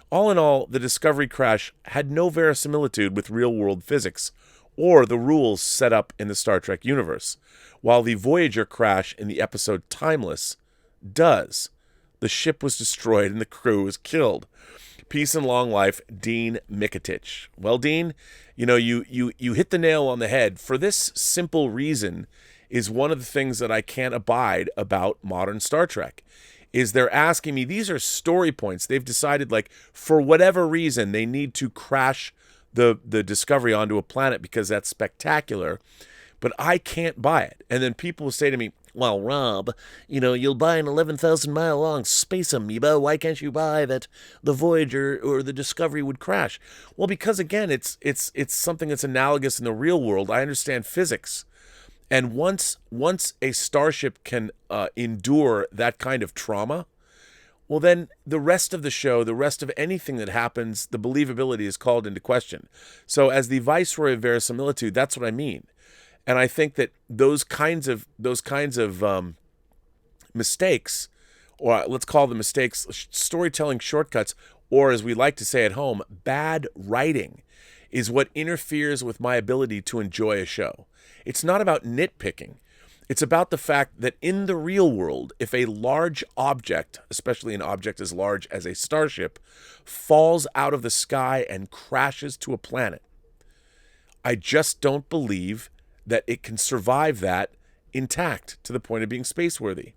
A: All in all, the Discovery crash had no verisimilitude with real-world physics or the rules set up in the Star Trek universe, while the Voyager crash in the episode Timeless does. The ship was destroyed and the crew was killed. Peace and long life, Dean Mikitich. Well, Dean, you hit the nail on the head. For this simple reason is one of the things that I can't abide about modern Star Trek, is they're asking me, these are story points. They've decided, like, for whatever reason, they need to crash the Discovery onto a planet because that's spectacular, but I can't buy it. And then people will say to me, well, Rob, you'll buy an 11,000-mile-long space amoeba. Why can't you buy that the Voyager or the Discovery would crash? Well, because, again, it's something that's analogous in the real world. I understand physics. And once a starship can endure that kind of trauma, well, then the rest of the show, the rest of anything that happens, the believability is called into question. So as the viceroy of verisimilitude, that's what I mean. And I think that those kinds of mistakes, or let's call them mistakes, storytelling shortcuts, or as we like to say at home, bad writing, is what interferes with my ability to enjoy a show. It's not about nitpicking. It's about the fact that in the real world, if a large object, especially an object as large as a starship, falls out of the sky and crashes to a planet, I just don't believe that it can survive that intact to the point of being spaceworthy.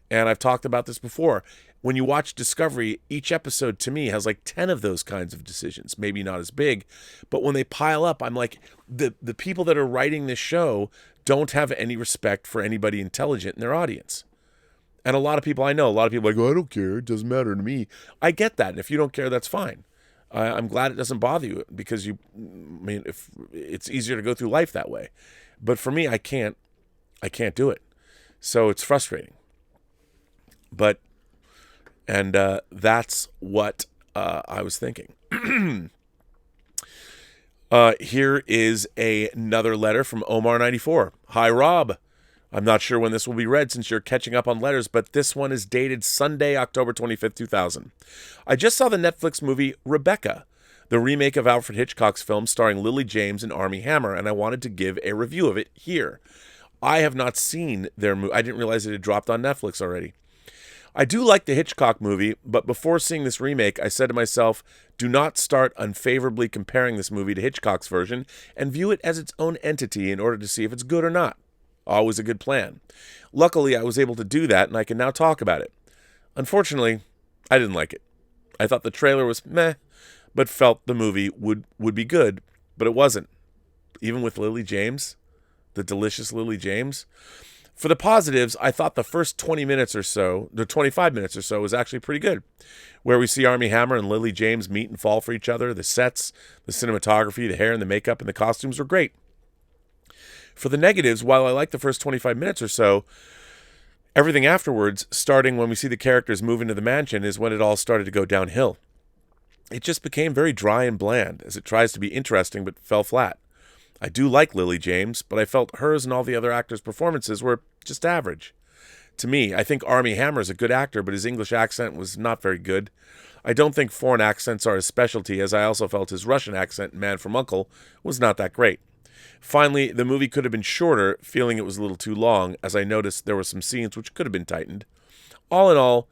A: And I've talked about this before. When you watch Discovery, each episode to me has like 10 of those kinds of decisions. Maybe not as big, but when they pile up, I'm like, the people that are writing this show don't have any respect for anybody intelligent in their audience. And a lot of people I know, a lot of people are like, oh, I don't care. It doesn't matter to me. I get that. And if you don't care, that's fine. I'm glad it doesn't bother you, because if it's easier to go through life that way. But for me, I can't do it. So it's frustrating. But, and that's what I was thinking. Here is another letter from Omar94. Hi, Rob. I'm not sure when this will be read since you're catching up on letters, but this one is dated Sunday, October 25th, 2000. I just saw the Netflix movie Rebecca, the remake of Alfred Hitchcock's film starring Lily James and Armie Hammer, and I wanted to give a review of it here. I have not seen their movie. I didn't realize it had dropped on Netflix already. I do like the Hitchcock movie, but before seeing this remake, I said to myself, do not start unfavorably comparing this movie to Hitchcock's version and view it as its own entity in order to see if it's good or not. Always a good plan. Luckily, I was able to do that, and I can now talk about it. Unfortunately, I didn't like it. I thought the trailer was meh, but felt the movie would be good, but it wasn't. Even with Lily James, the delicious Lily James. For the positives, I thought the first 20 minutes or so, the 25 minutes or so, was actually pretty good, where we see Armie Hammer and Lily James meet and fall for each other. The sets, the cinematography, the hair and the makeup and the costumes were great. For the negatives, while I liked the first 25 minutes or so, everything afterwards, starting when we see the characters move into the mansion, is when it all started to go downhill. It just became very dry and bland, as it tries to be interesting but fell flat. I do like Lily James, but I felt hers and all the other actors' performances were just average. To me, I think Armie Hammer is a good actor, but his English accent was not very good. I don't think foreign accents are his specialty, as I also felt his Russian accent in Man from U.N.C.L.E. was not that great. Finally, the movie could have been shorter, feeling it was a little too long, as I noticed there were some scenes which could have been tightened. All in all,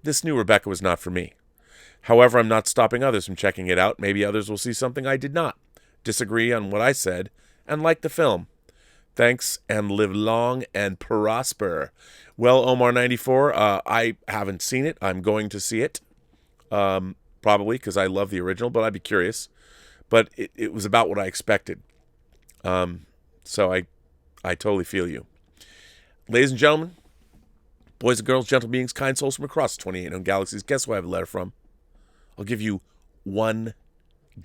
A: this new Rebecca was not for me. However, I'm not stopping others from checking it out. Maybe others will see something I did not, disagree on what I said, and like the film. Thanks, and live long and prosper. Well, Omar94, I haven't seen it. I'm going to see it, probably, because I love the original, but I'd be curious. But it was about what I expected. So I totally feel you. Ladies and gentlemen, boys and girls, gentle beings, kind souls from across 28 known galaxies, guess who I have a letter from? I'll give you one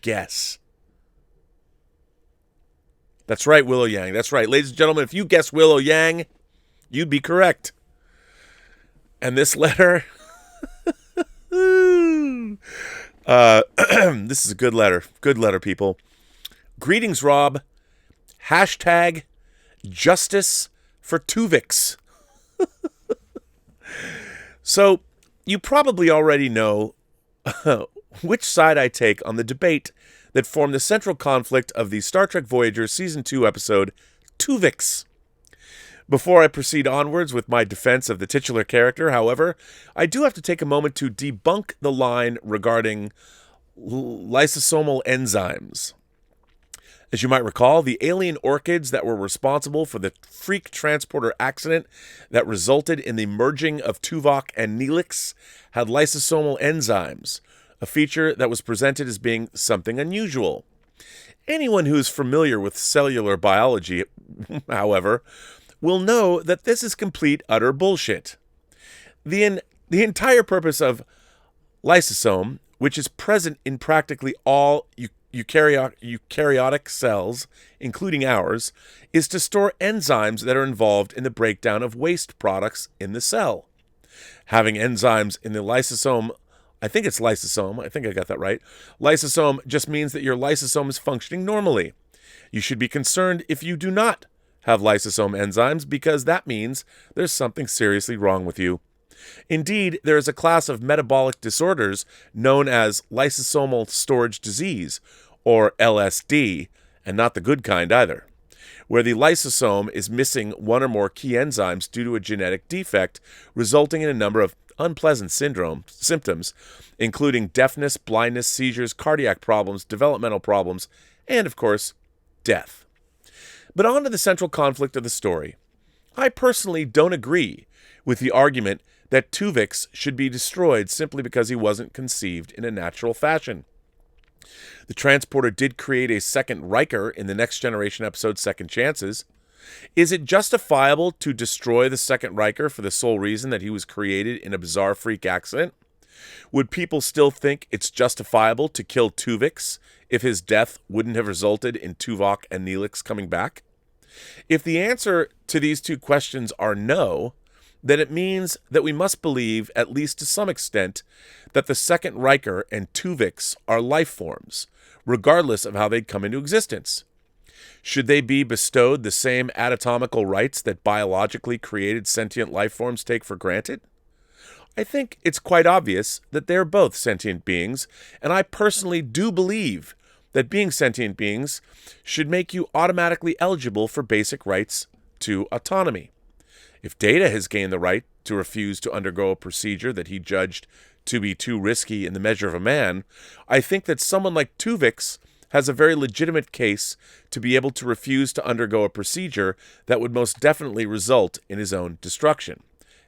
A: guess. That's right, Willow Yang. That's right. Ladies and gentlemen, if you guess Willow Yang, you'd be correct. And this letter, this is a good letter. Good letter, people. Greetings, Rob. Hashtag justice for Tuvix. So, you probably already know which side I take on the debate that formed the central conflict of the Star Trek Voyager Season 2 episode, Tuvix. Before I proceed onwards with my defense of the titular character, however, I do have to take a moment to debunk the line regarding lysosomal enzymes. As you might recall, the alien orchids that were responsible for the freak transporter accident that resulted in the merging of Tuvok and Neelix had lysosomal enzymes, a feature that was presented as being something unusual. Anyone who is familiar with cellular biology, however, will know that this is complete, utter bullshit. The entire purpose of lysosome, which is present in practically all eukaryotic cells, including ours, is to store enzymes that are involved in the breakdown of waste products in the cell. Having enzymes in the lysosome, I think it's lysosome, I think I got that right. Lysosome just means that your lysosome is functioning normally. You should be concerned if you do not have lysosome enzymes, because that means there's something seriously wrong with you. Indeed, there is a class of metabolic disorders known as lysosomal storage disease, or LSD, and not the good kind either, where the lysosome is missing one or more key enzymes due to a genetic defect, resulting in a number of unpleasant symptoms, including deafness, blindness, seizures, cardiac problems, developmental problems, and, of course, death. But on to the central conflict of the story. I personally don't agree with the argument that Tuvix should be destroyed simply because he wasn't conceived in a natural fashion. The transporter did create a second Riker in the Next Generation episode Second Chances. Is it justifiable to destroy the second Riker for the sole reason that he was created in a bizarre freak accident? Would people still think it's justifiable to kill Tuvix if his death wouldn't have resulted in Tuvok and Neelix coming back? If the answer to these two questions are no, then it means that we must believe, at least to some extent, that the second Riker and Tuvix are life forms, regardless of how they'd come into existence. Should they be bestowed the same anatomical rights that biologically created sentient life forms take for granted? I think it's quite obvious that they're both sentient beings, and I personally do believe that being sentient beings should make you automatically eligible for basic rights to autonomy. If Data has gained the right to refuse to undergo a procedure that he judged to be too risky in the measure of a man, I think that someone like Tuvix has a very legitimate case to be able to refuse to undergo a procedure that would most definitely result in his own destruction.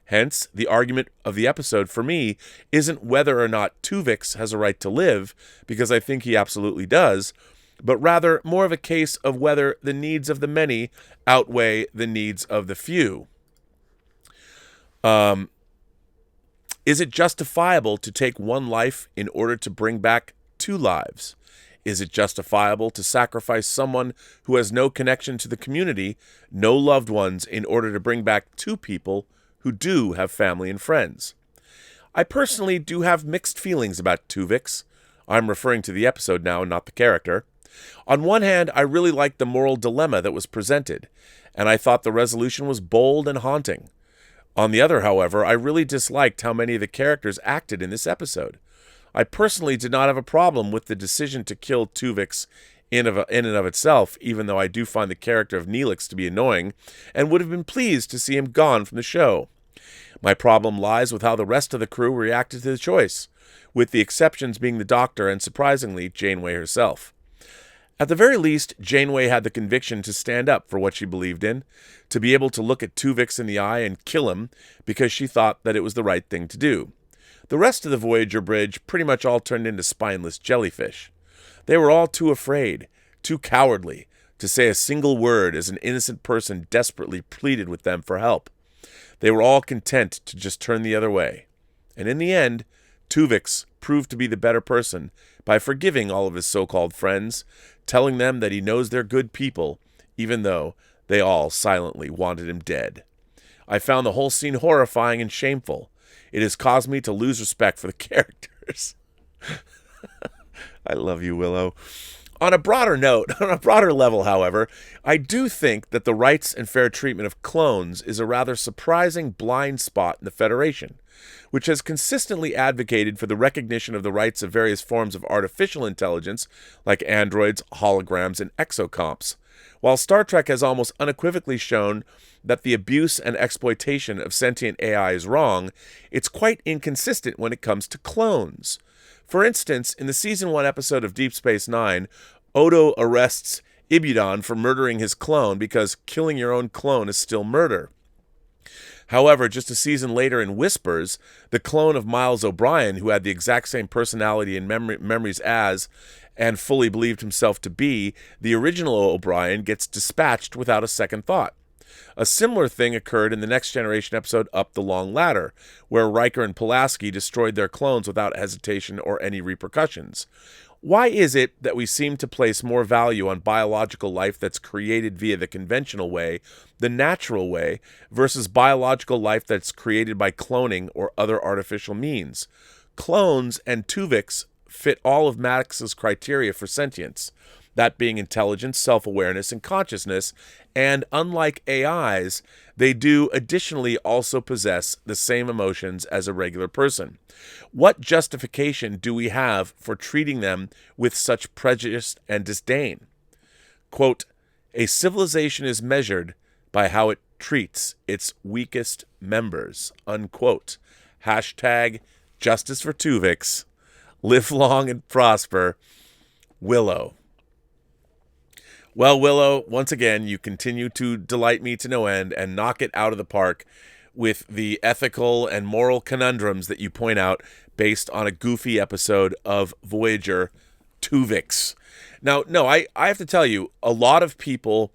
A: Hence, the argument of the episode for me isn't whether or not Tuvix has a right to live, because I think he absolutely does, but rather more of a case of whether the needs of the many outweigh the needs of the few. Is it justifiable to take one life in order to bring back two lives? Is it justifiable to sacrifice someone who has no connection to the community, no loved ones, in order to bring back two people who do have family and friends? I personally do have mixed feelings about Tuvix. I'm referring to the episode now, not the character. On one hand, I really liked the moral dilemma that was presented, and I thought the resolution was bold and haunting. On the other, however, I really disliked how many of the characters acted in this episode. I personally did not have a problem with the decision to kill Tuvix in and of itself, even though I do find the character of Neelix to be annoying, and would have been pleased to see him gone from the show. My problem lies with how the rest of the crew reacted to the choice, with the exceptions being the Doctor and, surprisingly, Janeway herself. At the very least, Janeway had the conviction to stand up for what she believed in, to be able to look at Tuvix in the eye and kill him because she thought that it was the right thing to do. The rest of the Voyager bridge pretty much all turned into spineless jellyfish. They were all too afraid, too cowardly, to say a single word as an innocent person desperately pleaded with them for help. They were all content to just turn the other way. And in the end, Tuvix proved to be the better person by forgiving all of his so-called friends, telling them that he knows they're good people, even though they all silently wanted him dead. I found the whole scene horrifying and shameful, It has caused me to lose respect for the characters. I love you, Willow. On a broader note, on a broader level, however, I do think that the rights and fair treatment of clones is a rather surprising blind spot in the Federation, which has consistently advocated for the recognition of the rights of various forms of artificial intelligence, like androids, holograms, and exocomps. While Star Trek has almost unequivocally shown that the abuse and exploitation of sentient AI is wrong, it's quite inconsistent when it comes to clones. For instance, in the Season 1 episode of Deep Space Nine, Odo arrests Ibudon for murdering his clone because killing your own clone is still murder. However, just a season later in Whispers, the clone of Miles O'Brien, who had the exact same personality and memories as, and fully believed himself to be, the original O'Brien, gets dispatched without a second thought. A similar thing occurred in the Next Generation episode Up the Long Ladder, where Riker and Pulaski destroyed their clones without hesitation or any repercussions. Why is it that we seem to place more value on biological life that's created via the conventional way, the natural way, versus biological life that's created by cloning or other artificial means? Clones and Tuvix fit all of Maddox's criteria for sentience, that being intelligence, self-awareness, and consciousness, and unlike AIs, they do additionally also possess the same emotions as a regular person. What justification do we have for treating them with such prejudice and disdain? Quote, "A civilization is measured by how it treats its weakest members," unquote. Hashtag justice for Tuvix. Live long and prosper. Willow. Well, Willow, once again, you continue to delight me to no end and knock it out of the park with the ethical and moral conundrums that you point out based on a goofy episode of Voyager, Tuvix. Now, no, I have to tell you, a lot of people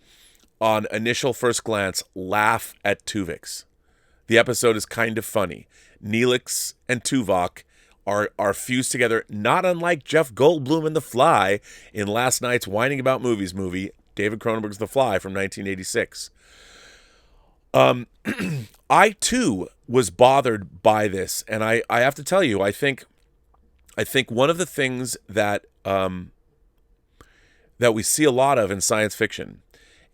A: on initial first glance laugh at Tuvix. The episode is kind of funny. Neelix and Tuvok are fused together, not unlike Jeff Goldblum in The Fly in last night's Whining About Movies movie, David Cronenberg's The Fly from 1986. I too was bothered by this, and I have to tell you, I think one of the things that we see a lot of in science fiction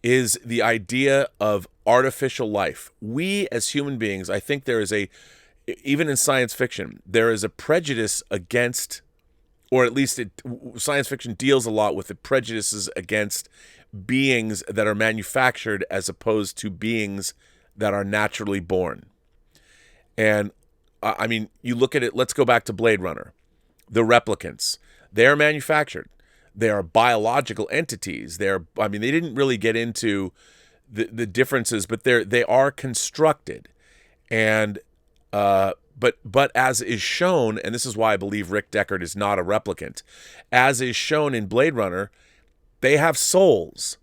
A: is the idea of artificial life. We as human beings, I think there is even in science fiction, there is a prejudice against, or at least science fiction deals a lot with the prejudices against beings that are manufactured as opposed to beings that are naturally born. And I mean, you look at it, let's go back to Blade Runner. The replicants, they're manufactured. They are biological entities. They didn't really get into the differences, but they are constructed. And but as is shown, and this is why I believe Rick Deckard is not a replicant, as is shown in Blade Runner, they have souls.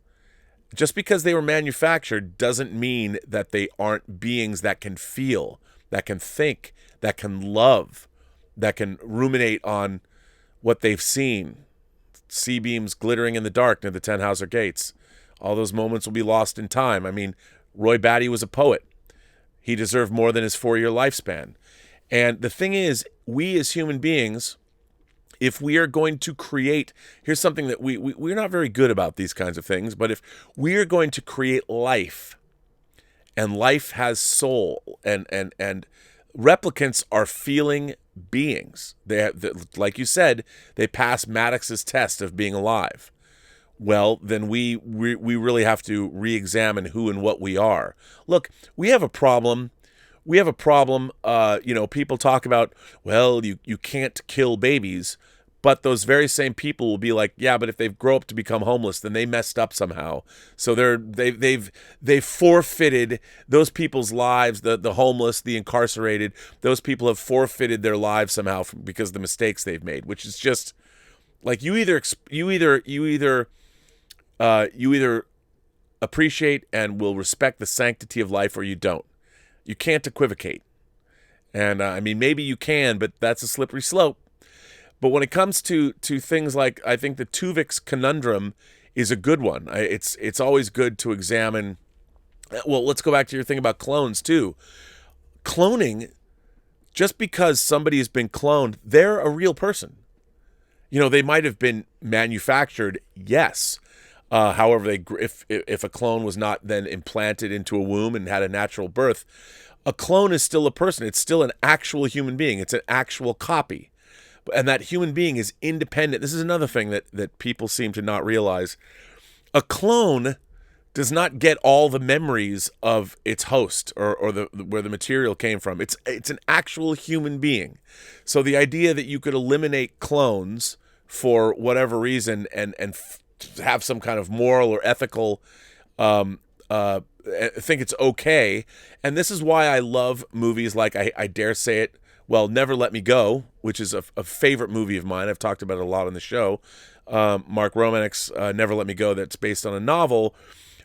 A: Just because they were manufactured doesn't mean that they aren't beings that can feel, that can think, that can love, that can ruminate on what they've seen. C-beams glittering in the dark near the Tannhauser Gates. All those moments will be lost in time. I mean, Roy Batty was a poet. He deserved more than his 4-year lifespan. And the thing is, we as human beings, if we are going to create, here's something that we're not very good about these kinds of things, but if we are going to create life, and life has soul, and replicants are feeling beings. They have, like you said, they pass Maddox's test of being alive. Well, then we really have to re-examine who and what we are. Look, we have a problem. People talk about, well, you can't kill babies, but those very same people will be like, yeah, but if they grow up to become homeless, then they messed up somehow. So they've forfeited those people's lives, the homeless, the incarcerated. Those people have forfeited their lives somehow because of the mistakes they've made, which is just like you either appreciate and will respect the sanctity of life, or you don't. You can't equivocate. And maybe you can, but that's a slippery slope. But when it comes to things like, I think the Tuvix conundrum is a good one. It's always good to examine. Well, let's go back to your thing about clones too. Cloning just because somebody has been cloned, they're a real person. They might have been manufactured, yes. However, if a clone was not then implanted into a womb and had a natural birth, a clone is still a person. It's still an actual human being. It's an actual copy. And that human being is independent. This is another thing that people seem to not realize. A clone does not get all the memories of its host or where the material came from. It's an actual human being. So the idea that you could eliminate clones for whatever reason and have some kind of moral or ethical think it's okay. And this is why I love movies like, I dare say it, Never Let Me Go, which is a favorite movie of mine. I've talked about it a lot on the show. Mark Romanik's Never Let Me Go, that's based on a novel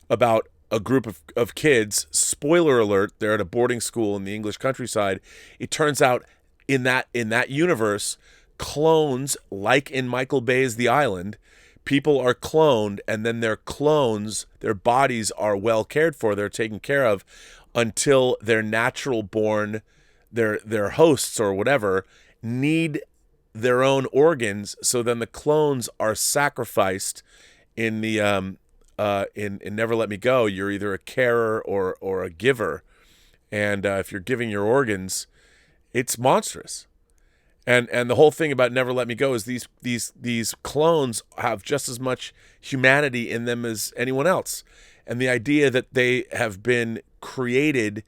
A: about a group of kids. Spoiler alert, they're at a boarding school in the English countryside. It turns out in that universe, clones, like in Michael Bay's The Island, people are cloned, and then their clones, their bodies are well cared for, they're taken care of until their natural born, their hosts or whatever, need their own organs. So then the clones are sacrificed in the in Never Let Me Go. You're either a carer or a giver, and if you're giving your organs, it's monstrous. And the whole thing about Never Let Me Go is these clones have just as much humanity in them as anyone else. And the idea that they have been created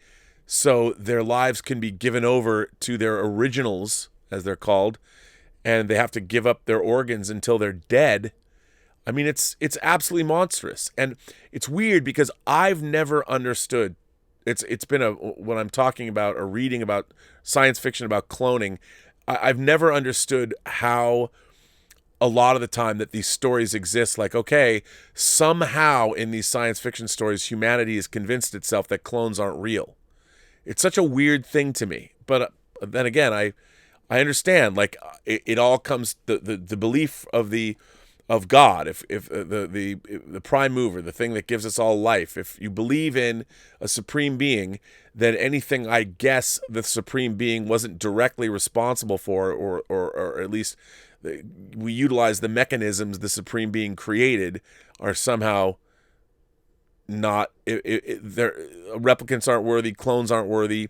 A: so their lives can be given over to their originals, as they're called, and they have to give up their organs until they're dead. I mean, it's absolutely monstrous. And it's weird because I've never understood. It's been when I'm talking about or reading about science fiction about cloning, I've never understood how a lot of the time that these stories exist. Like, okay, somehow in these science fiction stories, humanity has convinced itself that clones aren't real. It's such a weird thing to me. But then again, I understand. Like, it all comes the belief of God, if the prime mover, the thing that gives us all life. If you believe in a supreme being, then anything, I guess, the supreme being wasn't directly responsible for, or at least we utilize the mechanisms the supreme being created, are somehow not. Replicants aren't worthy, clones aren't worthy.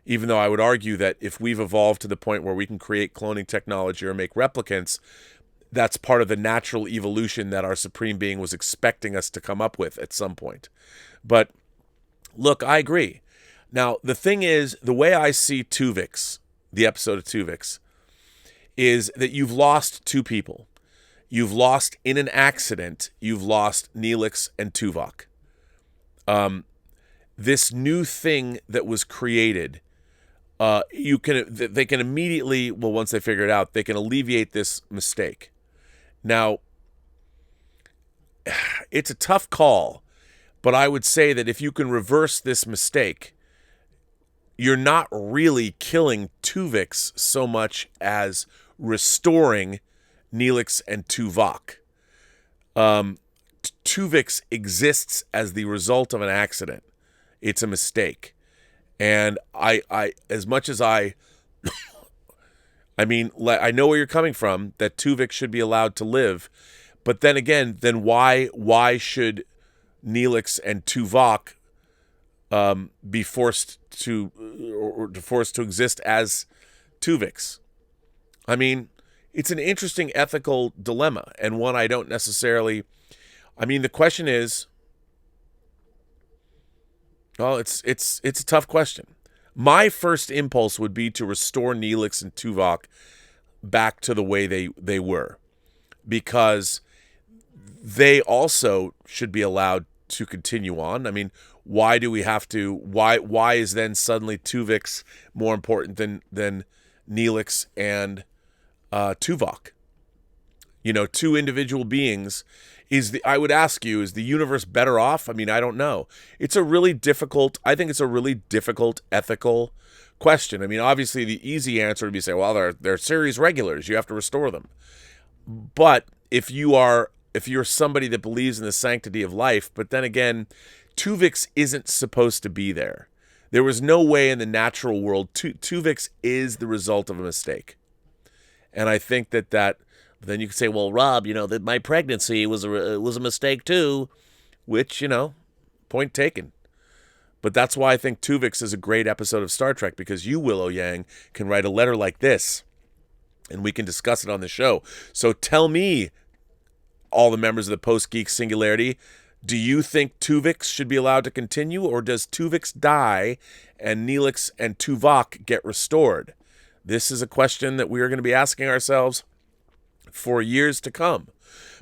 A: Even though I would argue that if we've evolved to the point where we can create cloning technology or make replicants, that's part of the natural evolution that our supreme being was expecting us to come up with at some point. But look, I agree. Now, the thing is, the way I see Tuvix, the episode of Tuvix, is that you've lost two people. You've lost, in an accident, you've lost Neelix and Tuvok. This new thing that was created, they can immediately, once they figure it out, they can alleviate this mistake. Now, it's a tough call, but I would say that if you can reverse this mistake, you're not really killing Tuvix so much as restoring Neelix and Tuvok. Tuvix exists as the result of an accident. It's a mistake. And I as much as I mean, I know where you're coming from, that Tuvix should be allowed to live. But then again, why should Neelix and Tuvok be forced to exist as Tuvix? I mean, it's an interesting ethical dilemma, and one I don't necessarily. I mean, the question is, well, it's a tough question. My first impulse would be to restore Neelix and Tuvok back to the way they were, because they also should be allowed to continue on. I mean, why do we have to? Why is then suddenly Tuvix more important than Neelix and Tuvok? Two individual beings. I would ask you, is the universe better off? I mean, I don't know. I think it's a really difficult ethical question. I mean, obviously the easy answer would be say, well, they're series regulars. You have to restore them. But if you're somebody that believes in the sanctity of life, but then again, Tuvix isn't supposed to be there. There was no way in the natural world. Tuvix is the result of a mistake. And I think that then you could say, well, Rob, that my pregnancy was a mistake too, which, point taken. But that's why I think Tuvix is a great episode of Star Trek, because you, Willow Yang, can write a letter like this, and we can discuss it on the show. So tell me, all the members of the Post-Geek Singularity, do you think Tuvix should be allowed to continue, or does Tuvix die and Neelix and Tuvok get restored? This is a question that we are going to be asking ourselves for years to come.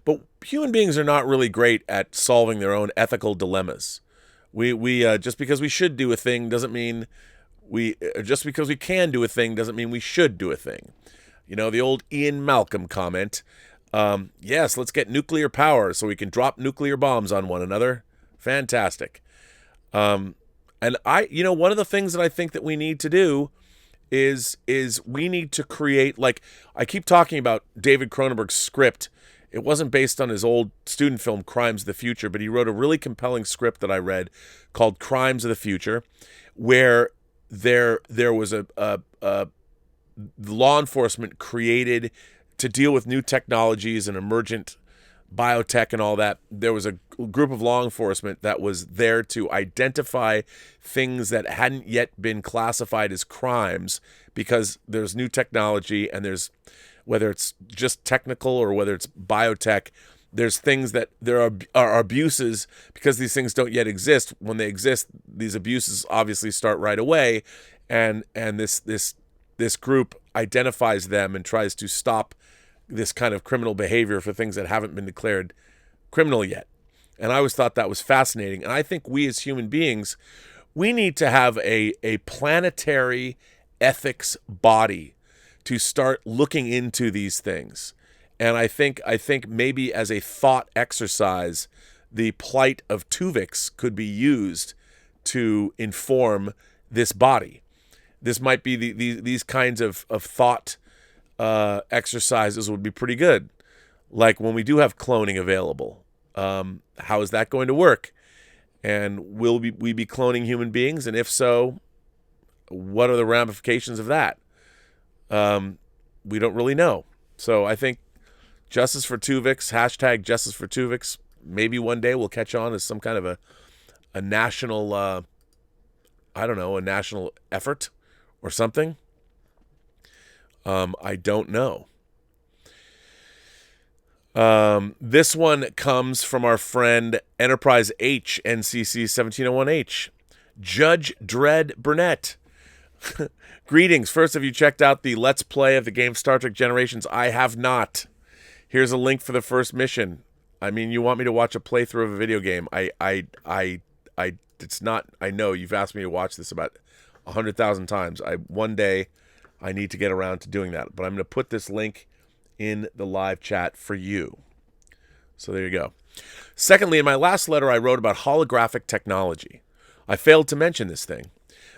A: But human beings are not really great at solving their own ethical dilemmas. We just because we should do a thing doesn't mean just because we can do a thing doesn't mean we should do a thing. The old Ian Malcolm comment. Yes, let's get nuclear power so we can drop nuclear bombs on one another. Fantastic. And one of the things that I think that we need to do is we need to create, like, I keep talking about David Cronenberg's script. It wasn't based on his old student film Crimes of the Future, but he wrote a really compelling script that I read called Crimes of the Future, where there was a law enforcement created to deal with new technologies and emergent biotech and all that. There was a group of law enforcement that was there to identify things that hadn't yet been classified as crimes, because there's new technology, and there's, whether it's just technical or whether it's biotech, there's things that there are abuses because these things don't yet exist. When they exist, these abuses obviously start right away, and this group identifies them and tries to stop this kind of criminal behavior for things that haven't been declared criminal yet. And I always thought that was fascinating. And I think we as human beings, we need to have a planetary ethics body to start looking into these things. And I think maybe as a thought exercise, the plight of Tuvix could be used to inform this body. This might be these kinds of thought exercises would be pretty good. Like when we do have cloning available, how is that going to work? And will we be cloning human beings? And if so, what are the ramifications of that? We don't really know. So I think Justice for Tuvix, hashtag Justice for Tuvix, maybe one day will catch on as some kind of a national, a national effort or something. I don't know. This one comes from our friend Enterprise H, NCC 1701H. Judge Dredd Burnett. Greetings. First, have you checked out the Let's Play of the game Star Trek Generations? I have not. Here's a link for the first mission. I mean, you want me to watch a playthrough of a video game? It's not. I know you've asked me to watch this about 100,000 times. One day I need to get around to doing that. But I'm going to put this link in the live chat for you. So there you go. Secondly, in my last letter, I wrote about holographic technology. I failed to mention this thing.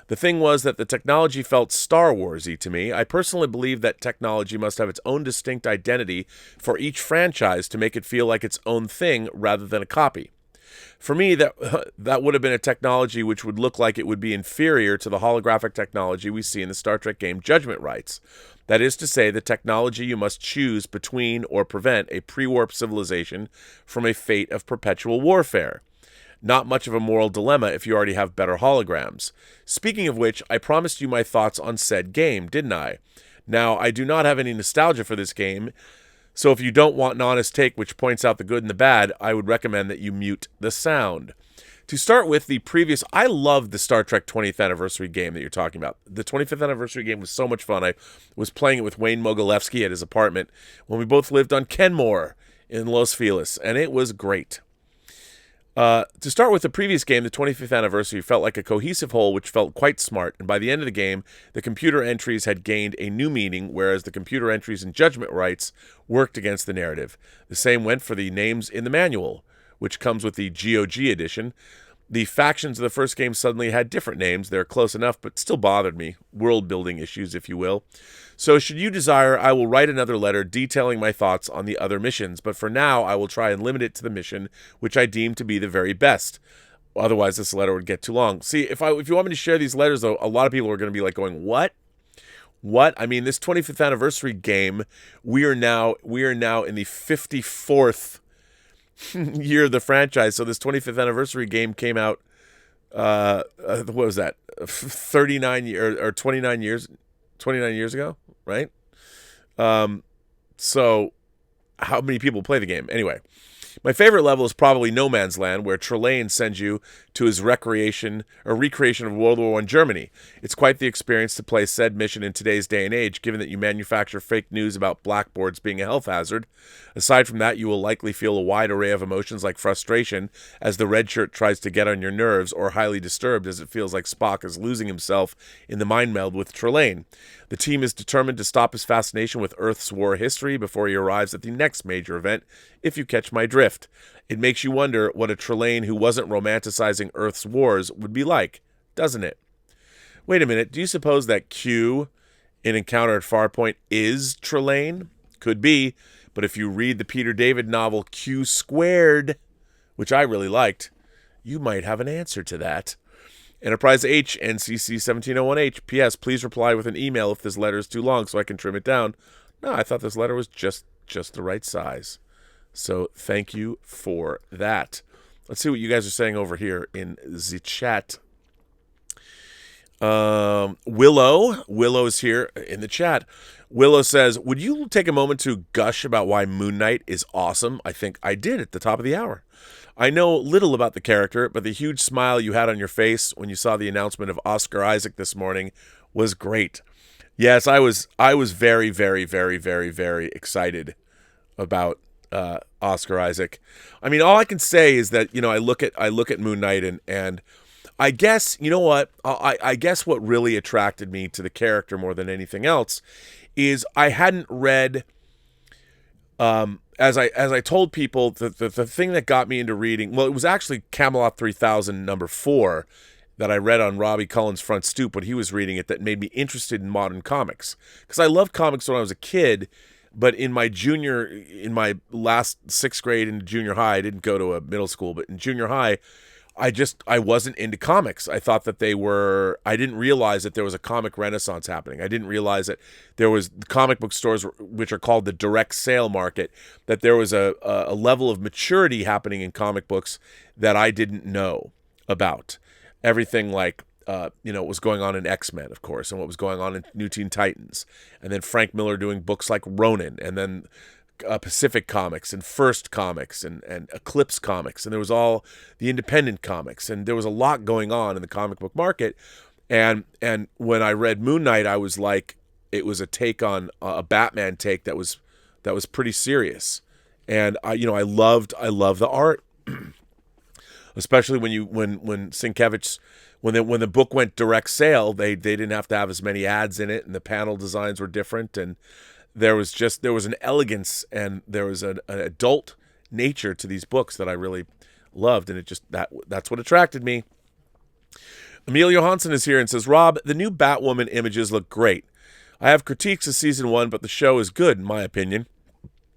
A: The thing was that the technology felt Star Wars-y to me. I personally believe that technology must have its own distinct identity for each franchise to make it feel like its own thing rather than a copy. For me, that would have been a technology which would look like it would be inferior to the holographic technology we see in the Star Trek game Judgment Rights. That is to say, the technology you must choose between or prevent a pre-warp civilization from a fate of perpetual warfare. Not much of a moral dilemma if you already have better holograms. Speaking of which, I promised you my thoughts on said game, didn't I? Now, I do not have any nostalgia for this game, so if you don't want an honest take which points out the good and the bad, I would recommend that you mute the sound. To start with, I loved the Star Trek 20th anniversary game that you're talking about. The 25th anniversary game was so much fun. I was playing it with Wayne Mogilevsky at his apartment when we both lived on Kenmore in Los Feliz, and it was great. To start with, the previous game, the 25th anniversary, felt like a cohesive whole which felt quite smart, and by the end of the game, the computer entries had gained a new meaning, whereas the computer entries in Judgment Rights worked against the narrative. The same went for the names in the manual, which comes with the GOG edition. The factions of the first game suddenly had different names. They're close enough, but still bothered me. World-building issues, if you will. So should you desire, I will write another letter detailing my thoughts on the other missions, but for now I will try and limit it to the mission which I deem to be the very best. Otherwise, this letter would get too long. See, if you want me to share these letters, though, a lot of people are going to be like going, "What? What?" I mean, this 25th anniversary game, we are now in the 54th year of the franchise. So this 25th anniversary game came out. What was that? 29 years ago, right? So how many people play the game? Anyway, my favorite level is probably No Man's Land, where Trelane sends you to his recreation of World War I Germany. It's quite the experience to play said mission in today's day and age, given that you manufacture fake news about blackboards being a health hazard. Aside from that, you will likely feel a wide array of emotions like frustration as the red shirt tries to get on your nerves, or highly disturbed as it feels like Spock is losing himself in the mind meld with Trelane. The team is determined to stop his fascination with Earth's war history before he arrives at the next major event, if you catch my drift. It makes you wonder what a Trelane who wasn't romanticizing Earth's wars would be like, doesn't it? Wait a minute, do you suppose that Q in Encounter at Farpoint is Trelane? Could be, but if you read the Peter David novel Q Squared, which I really liked, you might have an answer to that. Enterprise H, NCC 1701H. P.S. Please reply with an email if this letter is too long so I can trim it down. No, I thought this letter was just the right size. So thank you for that. Let's see what you guys are saying over here in the chat. Willow's here in the chat. Willow says, would you take a moment to gush about why Moon Knight is awesome? I think I did at the top of the hour. I know little about the character, but the huge smile you had on your face when you saw the announcement of Oscar Isaac this morning was great. Yes, I was very, very, very, very, very excited about Oscar Isaac. I mean, all I can say is that, I look at Moon Knight and I guess, you know what? I guess what really attracted me to the character more than anything else is I hadn't read, as I told people, the thing that got me into reading, well, it was actually Camelot 3000 #4 that I read on Robbie Cullen's front stoop when he was reading it that made me interested in modern comics. Because I loved comics when I was a kid, but in my last 6th grade into junior high, I didn't go to a middle school, but in junior high, I wasn't into comics. I thought that I didn't realize that there was a comic renaissance happening. I didn't realize that there was comic book stores, which are called the direct sale market, that there was a level of maturity happening in comic books that I didn't know about. Everything like, what was going on in X-Men, of course, and what was going on in New Teen Titans. And then Frank Miller doing books like Ronin, and then Pacific Comics and First Comics and Eclipse Comics, and there was all the independent comics, and there was a lot going on in the comic book market. And when I read Moon Knight, I was like, it was a take on a Batman take that was pretty serious, and I love the art, especially when Sienkiewicz, when the book went direct sale, they didn't have to have as many ads in it, and the panel designs were different, and there was an elegance and there was an adult nature to these books that I really loved, and that's what attracted me. Emil Johansson is here and says, Rob, the new Batwoman images look great. I have critiques of season 1, but the show is good in my opinion,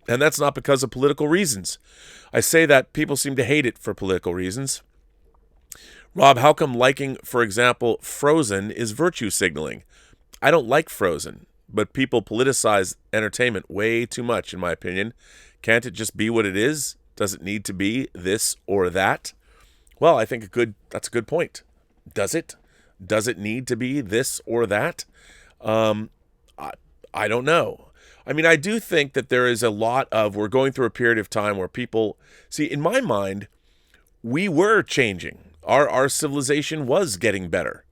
A: and that's not because of political reasons. I say that people seem to hate it for political reasons. Rob, how come liking, for example, Frozen is virtue signaling? I don't like Frozen, but people politicize entertainment way too much, in my opinion. Can't it just be what it is? Does it need to be this or that? Well, I think that's a good point. Does it? Does it need to be this or that? I don't know. I mean, I do think that there is we're going through a period of time where people, see, in my mind, we were changing. Our civilization was getting better.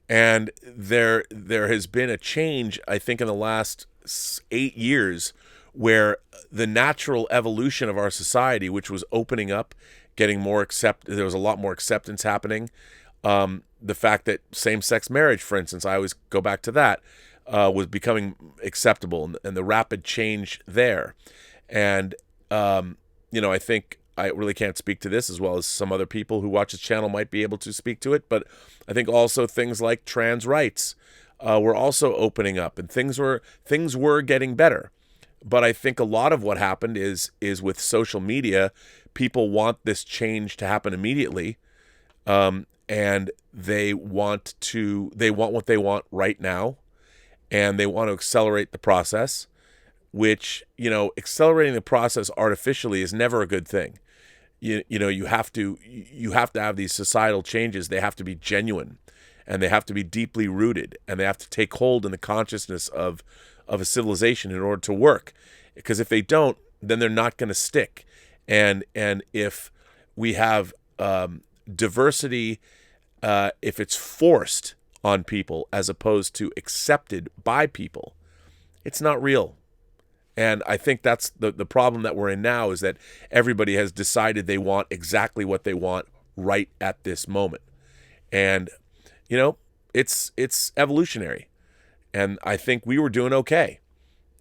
A: And there has been a change, I think, in the last 8 years where the natural evolution of our society, which was opening up, getting more there was a lot more acceptance happening. The fact that same-sex marriage, for instance, I always go back to that, was becoming acceptable, and the rapid change there. And, I think I really can't speak to this as well as some other people who watch this channel might be able to speak to it, but I think also things like trans rights were also opening up, and things were getting better. But I think a lot of what happened is with social media, people want this change to happen immediately, and they want what they want right now, and they want to accelerate the process, which, accelerating the process artificially is never a good thing. You have to have these societal changes. They have to be genuine, and they have to be deeply rooted, and they have to take hold in the consciousness of a civilization in order to work. Because if they don't, then they're not going to stick. And if we have diversity, if it's forced on people as opposed to accepted by people, it's not real. And I think that's the problem that we're in now, is that everybody has decided they want exactly what they want right at this moment. And, it's evolutionary. And I think we were doing okay.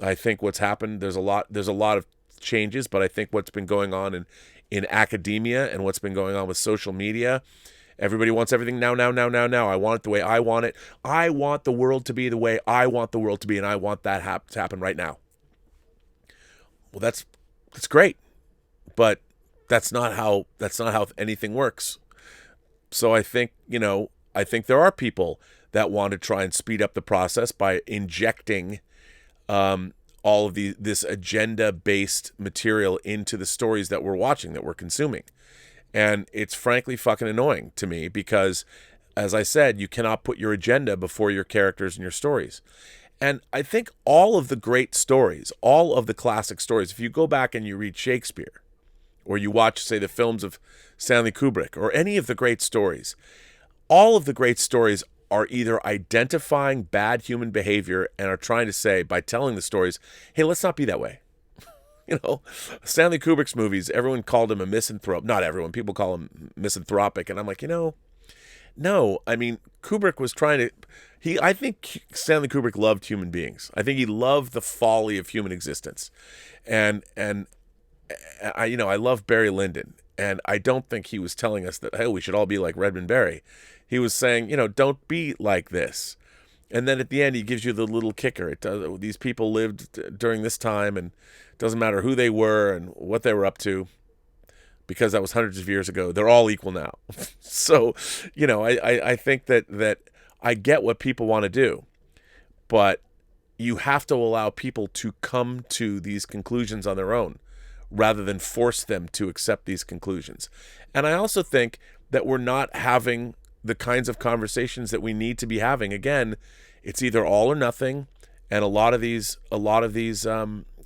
A: I think what's happened, there's a lot of changes, but I think what's been going on in academia and what's been going on with social media, everybody wants everything now. I want it the way I want it. I want the world to be the way I want the world to be, and I want that to happen right now. Well, that's great, but that's not how anything works. So I think there are people that want to try and speed up the process by injecting all of this agenda-based material into the stories that we're watching, that we're consuming. And it's frankly fucking annoying to me because, as I said, you cannot put your agenda before your characters and your stories. And I think all of the great stories, all of the classic stories, if you go back and you read Shakespeare, or you watch, say, the films of Stanley Kubrick, or any of the great stories, all of the great stories are either identifying bad human behavior and are trying to say, by telling the stories, hey, let's not be that way. Stanley Kubrick's movies, everyone called him a misanthrope. Not everyone. People call him misanthropic. And I'm like, no. I mean, Kubrick was trying to... I think Stanley Kubrick loved human beings. I think he loved the folly of human existence. And I love Barry Lyndon. And I don't think he was telling us that, hey, we should all be like Redmond Barry. He was saying, don't be like this. And then at the end, he gives you the little kicker. These people lived during this time, and it doesn't matter who they were and what they were up to, because that was hundreds of years ago. They're all equal now. So, I think that I get what people want to do, but you have to allow people to come to these conclusions on their own rather than force them to accept these conclusions. And I also think that we're not having the kinds of conversations that we need to be having. Again, it's either all or nothing, and a lot of these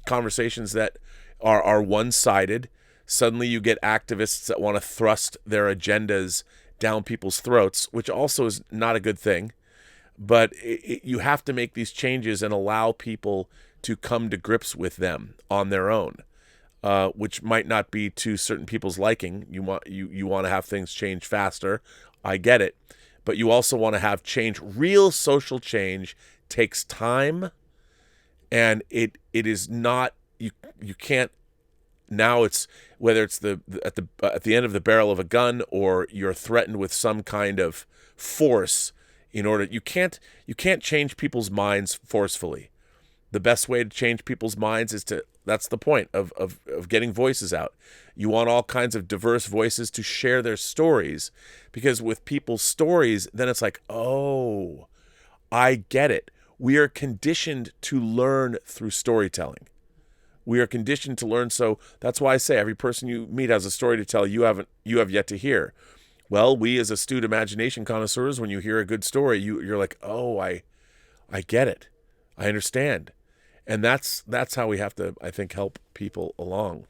A: conversations that are one-sided. Suddenly you get activists that want to thrust their agendas down people's throats, which also is not a good thing. But you have to make these changes and allow people to come to grips with them on their own, which might not be to certain people's liking. You want to have things change faster. I get it. But you also want to have change. Real social change takes time, and it is not, you can't. Now it's, whether it's at the end of the barrel of a gun, or you're threatened with some kind of force in order, you can't change people's minds forcefully. The best way to change people's minds is that's the point of getting voices out. You want all kinds of diverse voices to share their stories, because with people's stories, then it's like, oh, I get it. We are conditioned to learn through storytelling. We are conditioned to learn. So that's why I say every person you meet has a story to tell you have yet to hear. Well, we as astute imagination connoisseurs, when you hear a good story, you're like, oh, I get it. I understand. And that's how we have to, I think, help people along.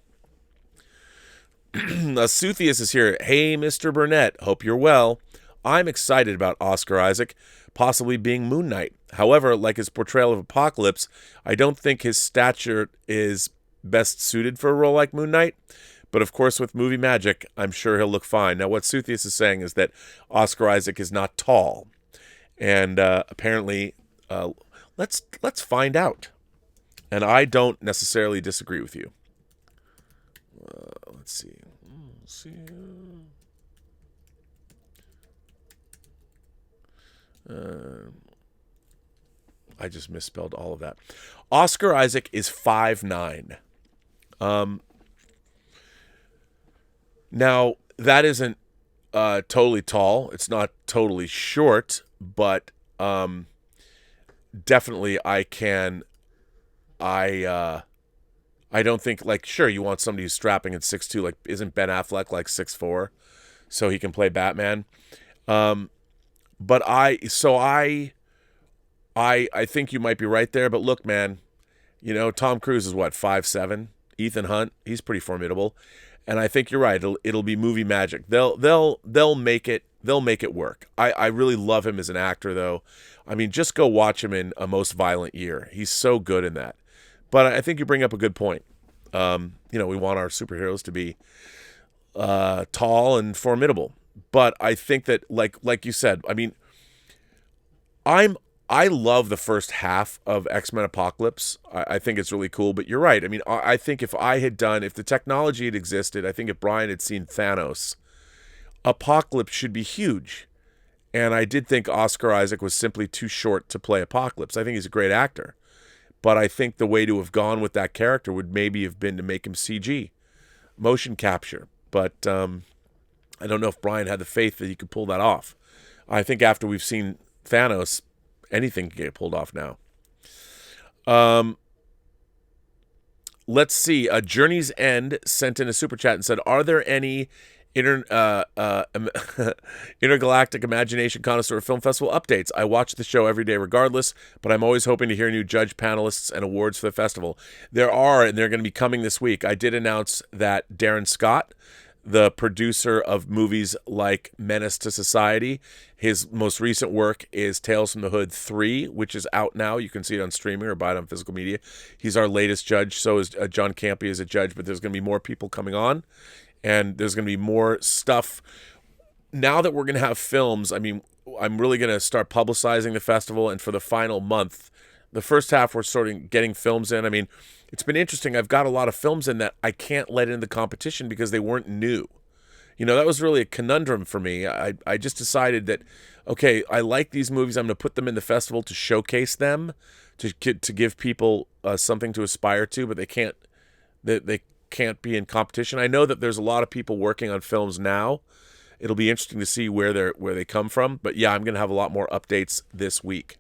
A: Suthius is here. Hey, Mr. Burnett. Hope you're well. I'm excited about Oscar Isaac possibly being Moon Knight. However, like his portrayal of Apocalypse, I don't think his stature is best suited for a role like Moon Knight. But of course, with movie magic, I'm sure he'll look fine. Now, what Suthius is saying is that Oscar Isaac is not tall. And apparently, let's find out. And I don't necessarily disagree with you. Let's see. I just misspelled all of that. Oscar Isaac is 5'9". Now, that isn't totally tall. It's not totally short, but definitely I can. I don't think, like, sure, you want somebody who's strapping at 6'2", like, isn't Ben Affleck like 6'4", so he can play Batman. But I think you might be right there. But look, man, Tom Cruise is what, 5'7"? Ethan Hunt, he's pretty formidable, and I think you're right. It'll be movie magic. They'll make it. They'll make it work. I really love him as an actor, though. I mean, just go watch him in A Most Violent Year. He's so good in that. But I think you bring up a good point. We want our superheroes to be tall and formidable. But I think that, like you said, I mean, I love the first half of X-Men Apocalypse. I think it's really cool. But you're right. I mean, I think if the technology had existed, I think if Brian had seen Thanos, Apocalypse should be huge. And I did think Oscar Isaac was simply too short to play Apocalypse. I think he's a great actor. But I think the way to have gone with that character would maybe have been to make him CG, motion capture. But I don't know if Brian had the faith that he could pull that off. I think after we've seen Thanos, anything can get pulled off now. Let's see. Journey's End sent in a super chat and said, are there any Intergalactic Imagination Connoisseur Film Festival updates? I watch the show every day regardless, but I'm always hoping to hear new judge panelists and awards for the festival. There are, and they're going to be coming this week. I did announce that Darren Scott, the producer of movies like Menace to Society, his most recent work is Tales from the Hood 3, which is out now. You can see it on streaming or buy it on physical media. He's our latest judge. So is John Campy as a judge, but there's going to be more people coming on. And there's going to be more stuff. Now that we're going to have films, I mean, I'm really going to start publicizing the festival. And for the final month, the first half, we're sort of getting films in. I mean, it's been interesting. I've got a lot of films in that I can't let in the competition because they weren't new. That was really a conundrum for me. I just decided that, okay, I like these movies. I'm going to put them in the festival to showcase them, to give people something to aspire to, but they can't be in competition. I know that there's a lot of people working on films now. It'll be interesting to see where they come from. But yeah, I'm going to have a lot more updates this week.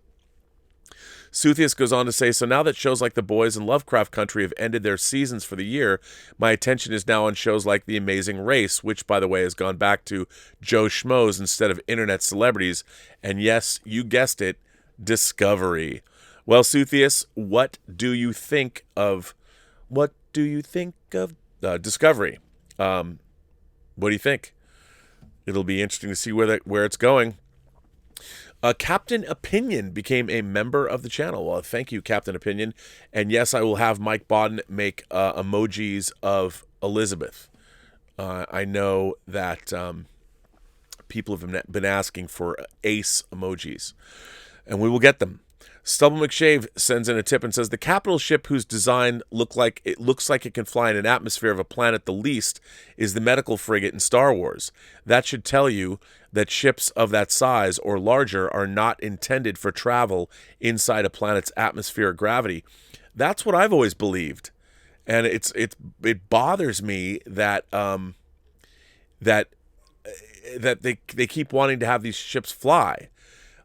A: Suthius goes on to say, so now that shows like The Boys and Lovecraft Country have ended their seasons for the year, my attention is now on shows like The Amazing Race, which, by the way, has gone back to Joe Schmoes instead of internet celebrities. And yes, you guessed it, Discovery. Well, Suthius, what do you think of Discovery? What do you think? It'll be interesting to see where it's going. Captain Opinion became a member of the channel. Well, thank you, Captain Opinion. And yes, I will have Mike Bodden make emojis of Elizabeth. I know that people have been asking for ace emojis, and we will get them. Stubble McShave sends in a tip and says, the capital ship whose design looks like it can fly in an atmosphere of a planet the least is the medical frigate in Star Wars. That should tell you that ships of that size or larger are not intended for travel inside a planet's atmosphere or gravity. That's what I've always believed. And it bothers me that that they keep wanting to have these ships fly.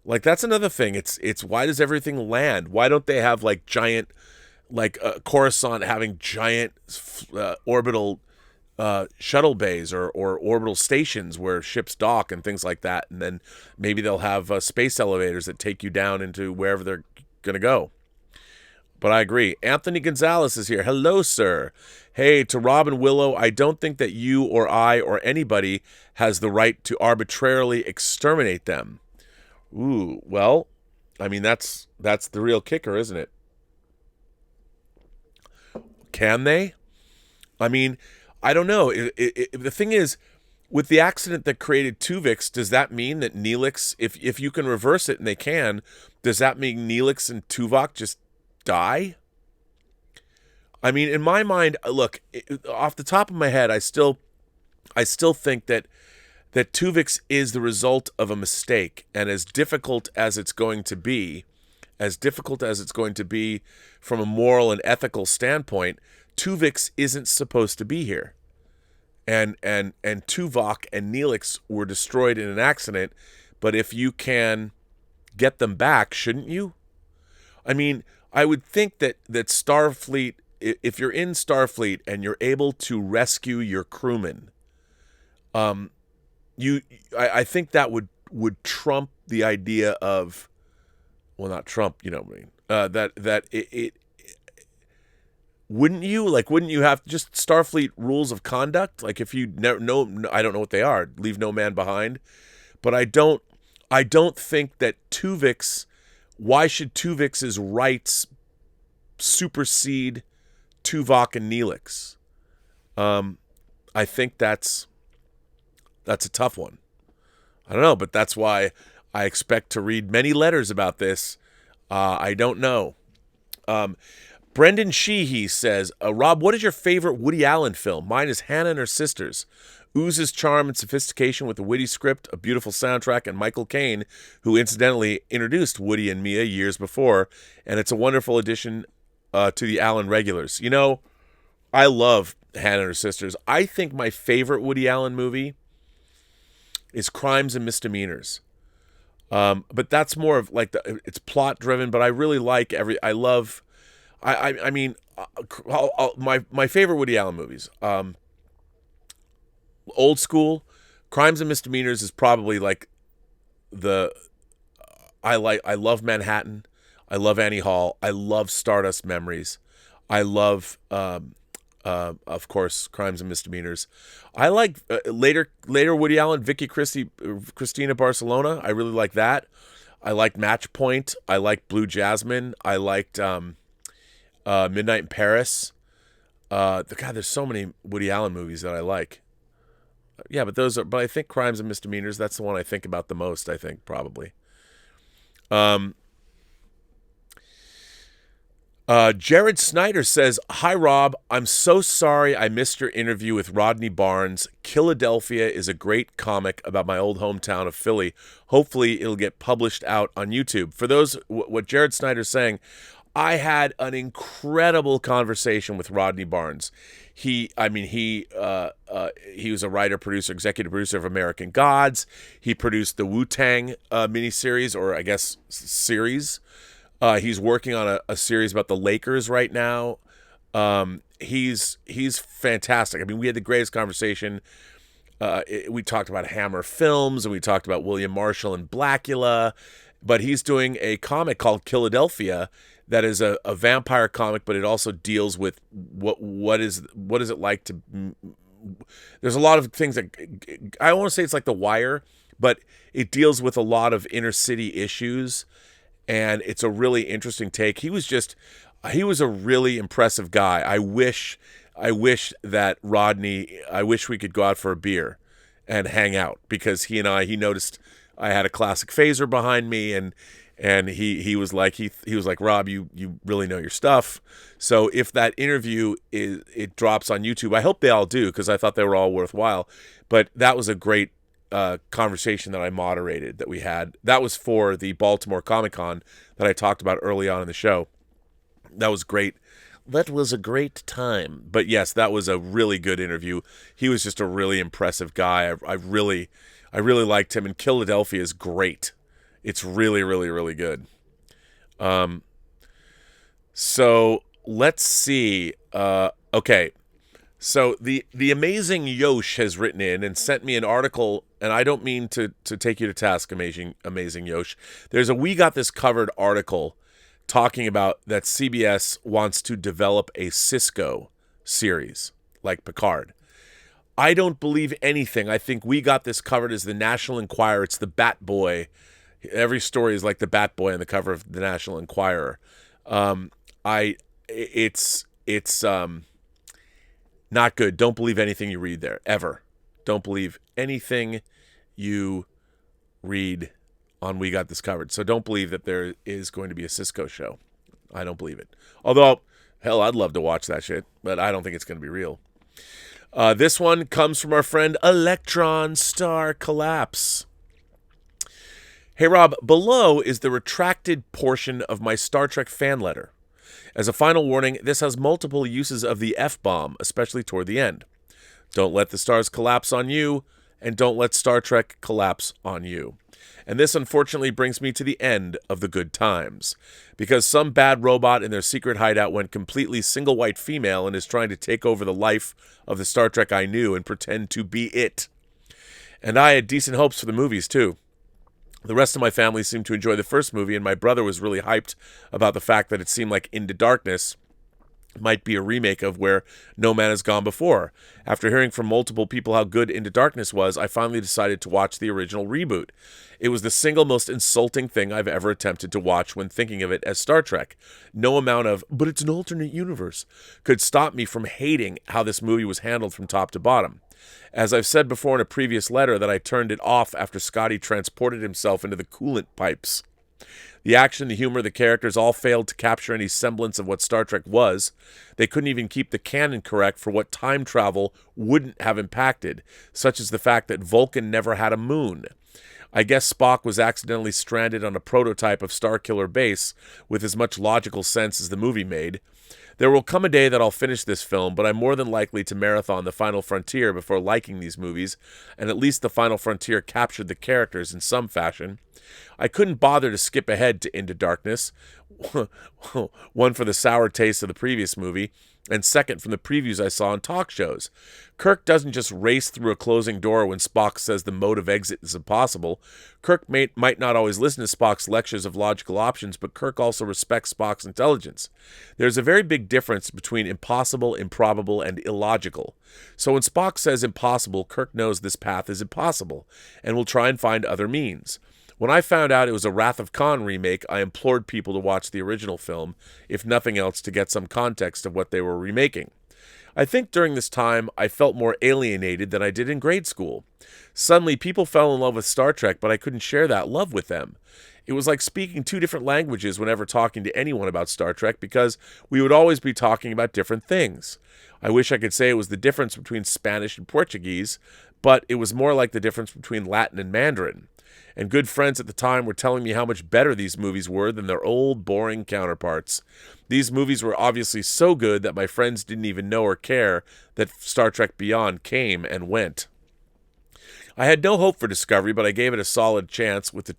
A: Like, that's another thing. It's why does everything land? Why don't they have like giant, like Coruscant having giant orbital shuttle bays or orbital stations where ships dock and things like that? And then maybe they'll have space elevators that take you down into wherever they're going to go. But I agree. Anthony Gonzalez is here. Hello, sir. Hey, to Rob and Willow, I don't think that you or I or anybody has the right to arbitrarily exterminate them. Ooh, well, I mean, that's the real kicker, isn't it? Can they? I mean, I don't know. The thing is, with the accident that created Tuvix, does that mean that Neelix, if you can reverse it and they can, does that mean Neelix and Tuvok just die? I mean, in my mind, look, off the top of my head, I still think that Tuvix is the result of a mistake, and as difficult as it's going to be from a moral and ethical standpoint, Tuvix isn't supposed to be here. and Tuvok and Neelix were destroyed in an accident, but if you can get them back, shouldn't you? I mean, I would think that Starfleet, if you're in Starfleet and you're able to rescue your crewmen, I think that would trump the idea of, well, not Trump, you know what I mean? That it wouldn't you? Like, wouldn't you have just Starfleet rules of conduct? Like, if you know, I don't know what they are, leave no man behind. But I don't think that Tuvix, why should Tuvix's rights supersede Tuvok and Neelix? I think that's a tough one. I don't know, but that's why I expect to read many letters about this. I don't know. Brendan Sheehy says, Rob, what is your favorite Woody Allen film? Mine is Hannah and Her Sisters. Oozes charm and sophistication with a witty script, a beautiful soundtrack, and Michael Caine, who incidentally introduced Woody and Mia years before, and it's a wonderful addition to the Allen regulars. You know, I love Hannah and Her Sisters. I think my favorite Woody Allen movie is Crimes and Misdemeanors. But that's more of like it's plot driven, but I really like my favorite Woody Allen movies. Old school, Crimes and Misdemeanors is probably like I love Manhattan. I love Annie Hall. I love Stardust Memories. I love, of course, Crimes and Misdemeanors. I like later Woody Allen, Christina Barcelona. I really like that. I liked Match Point. I liked Blue Jasmine. I liked Midnight in Paris. There's so many Woody Allen movies that I like. Yeah, but I think Crimes and Misdemeanors, that's the one I think about the most, I think, probably. Jared Snyder says, hi, Rob. I'm so sorry I missed your interview with Rodney Barnes. Philadelphia is a great comic about my old hometown of Philly. Hopefully it'll get published out on YouTube. For those, what Jared Snyder's saying, I had an incredible conversation with Rodney Barnes. He was a writer, producer, executive producer of American Gods. He produced the Wu-Tang miniseries, or I guess series. He's working on a series about the Lakers right now. He's fantastic. I mean, we had the greatest conversation. We talked about Hammer Films, and we talked about William Marshall and Blackula. But he's doing a comic called Philadelphia that is a vampire comic, but it also deals with what is it like to. There's a lot of things that I don't want to say it's like The Wire, but it deals with a lot of inner city issues, and it's a really interesting take. He was a really impressive guy. I wish that Rodney. I wish we could go out for a beer and hang out, because he noticed I had a classic phaser behind me, and he was like, Rob, you really know your stuff. So if that interview it drops on YouTube, I hope they all do, because I thought they were all worthwhile. But that was a great conversation that I moderated that we had. That was for the Baltimore Comic-Con that I talked about early on in the show. That was great. That was a great time. But yes, that was a really good interview. He was just a really impressive guy. I really liked him, and Philadelphia is great. It's really, really, really good. So let's see. Okay. So the amazing Yosh has written in and sent me an article, and I don't mean to take you to task, amazing Yosh. There's a We Got This Covered article talking about that CBS wants to develop a Cisco series like Picard. I don't believe anything. I think We Got This Covered as the National Enquirer. It's the Bat Boy. Every story is like the Bat Boy on the cover of the National Enquirer. It's not good. Don't believe anything you read there, ever. Don't believe anything you read on We Got This Covered. So don't believe that there is going to be a Cisco show. I don't believe it. Although, hell, I'd love to watch that shit, but I don't think it's going to be real. This one comes from our friend Electron Star Collapse. Hey, Rob, below is the retracted portion of my Star Trek fan letter. As a final warning, this has multiple uses of the F-bomb, especially toward the end. Don't let the stars collapse on you, and don't let Star Trek collapse on you. And this unfortunately brings me to the end of the good times, because some bad robot in their secret hideout went completely single white female and is trying to take over the life of the Star Trek I knew and pretend to be it. And I had decent hopes for the movies too. The rest of my family seemed to enjoy the first movie, and my brother was really hyped about the fact that it seemed like Into Darkness might be a remake of Where No Man Has Gone Before. After hearing from multiple people how good Into Darkness was, I finally decided to watch the original reboot. It was the single most insulting thing I've ever attempted to watch when thinking of it as Star Trek. No amount of, but it's an alternate universe, could stop me from hating how this movie was handled from top to bottom. As I've said before in a previous letter, that I turned it off after Scotty transported himself into the coolant pipes. The action, the humor, the characters all failed to capture any semblance of what Star Trek was. They couldn't even keep the canon correct for what time travel wouldn't have impacted, such as the fact that Vulcan never had a moon. I guess Spock was accidentally stranded on a prototype of Starkiller Base with as much logical sense as the movie made. There will come a day that I'll finish this film, but I'm more than likely to marathon The Final Frontier before liking these movies, and at least The Final Frontier captured the characters in some fashion. I couldn't bother to skip ahead to Into Darkness, one for the sour taste of the previous movie, and second from the previews I saw on talk shows. Kirk doesn't just race through a closing door when Spock says the mode of exit is impossible. Kirk might not always listen to Spock's lectures of logical options, but Kirk also respects Spock's intelligence. There's a very big difference between impossible, improbable, and illogical. So when Spock says impossible, Kirk knows this path is impossible, and will try and find other means. When I found out it was a Wrath of Khan remake, I implored people to watch the original film, if nothing else to get some context of what they were remaking. I think during this time, I felt more alienated than I did in grade school. Suddenly, people fell in love with Star Trek, but I couldn't share that love with them. It was like speaking two different languages whenever talking to anyone about Star Trek, because we would always be talking about different things. I wish I could say it was the difference between Spanish and Portuguese, but it was more like the difference between Latin and Mandarin. And good friends at the time were telling me how much better these movies were than their old, boring counterparts. These movies were obviously so good that my friends didn't even know or care that Star Trek Beyond came and went. I had no hope for Discovery, but I gave it a solid chance with the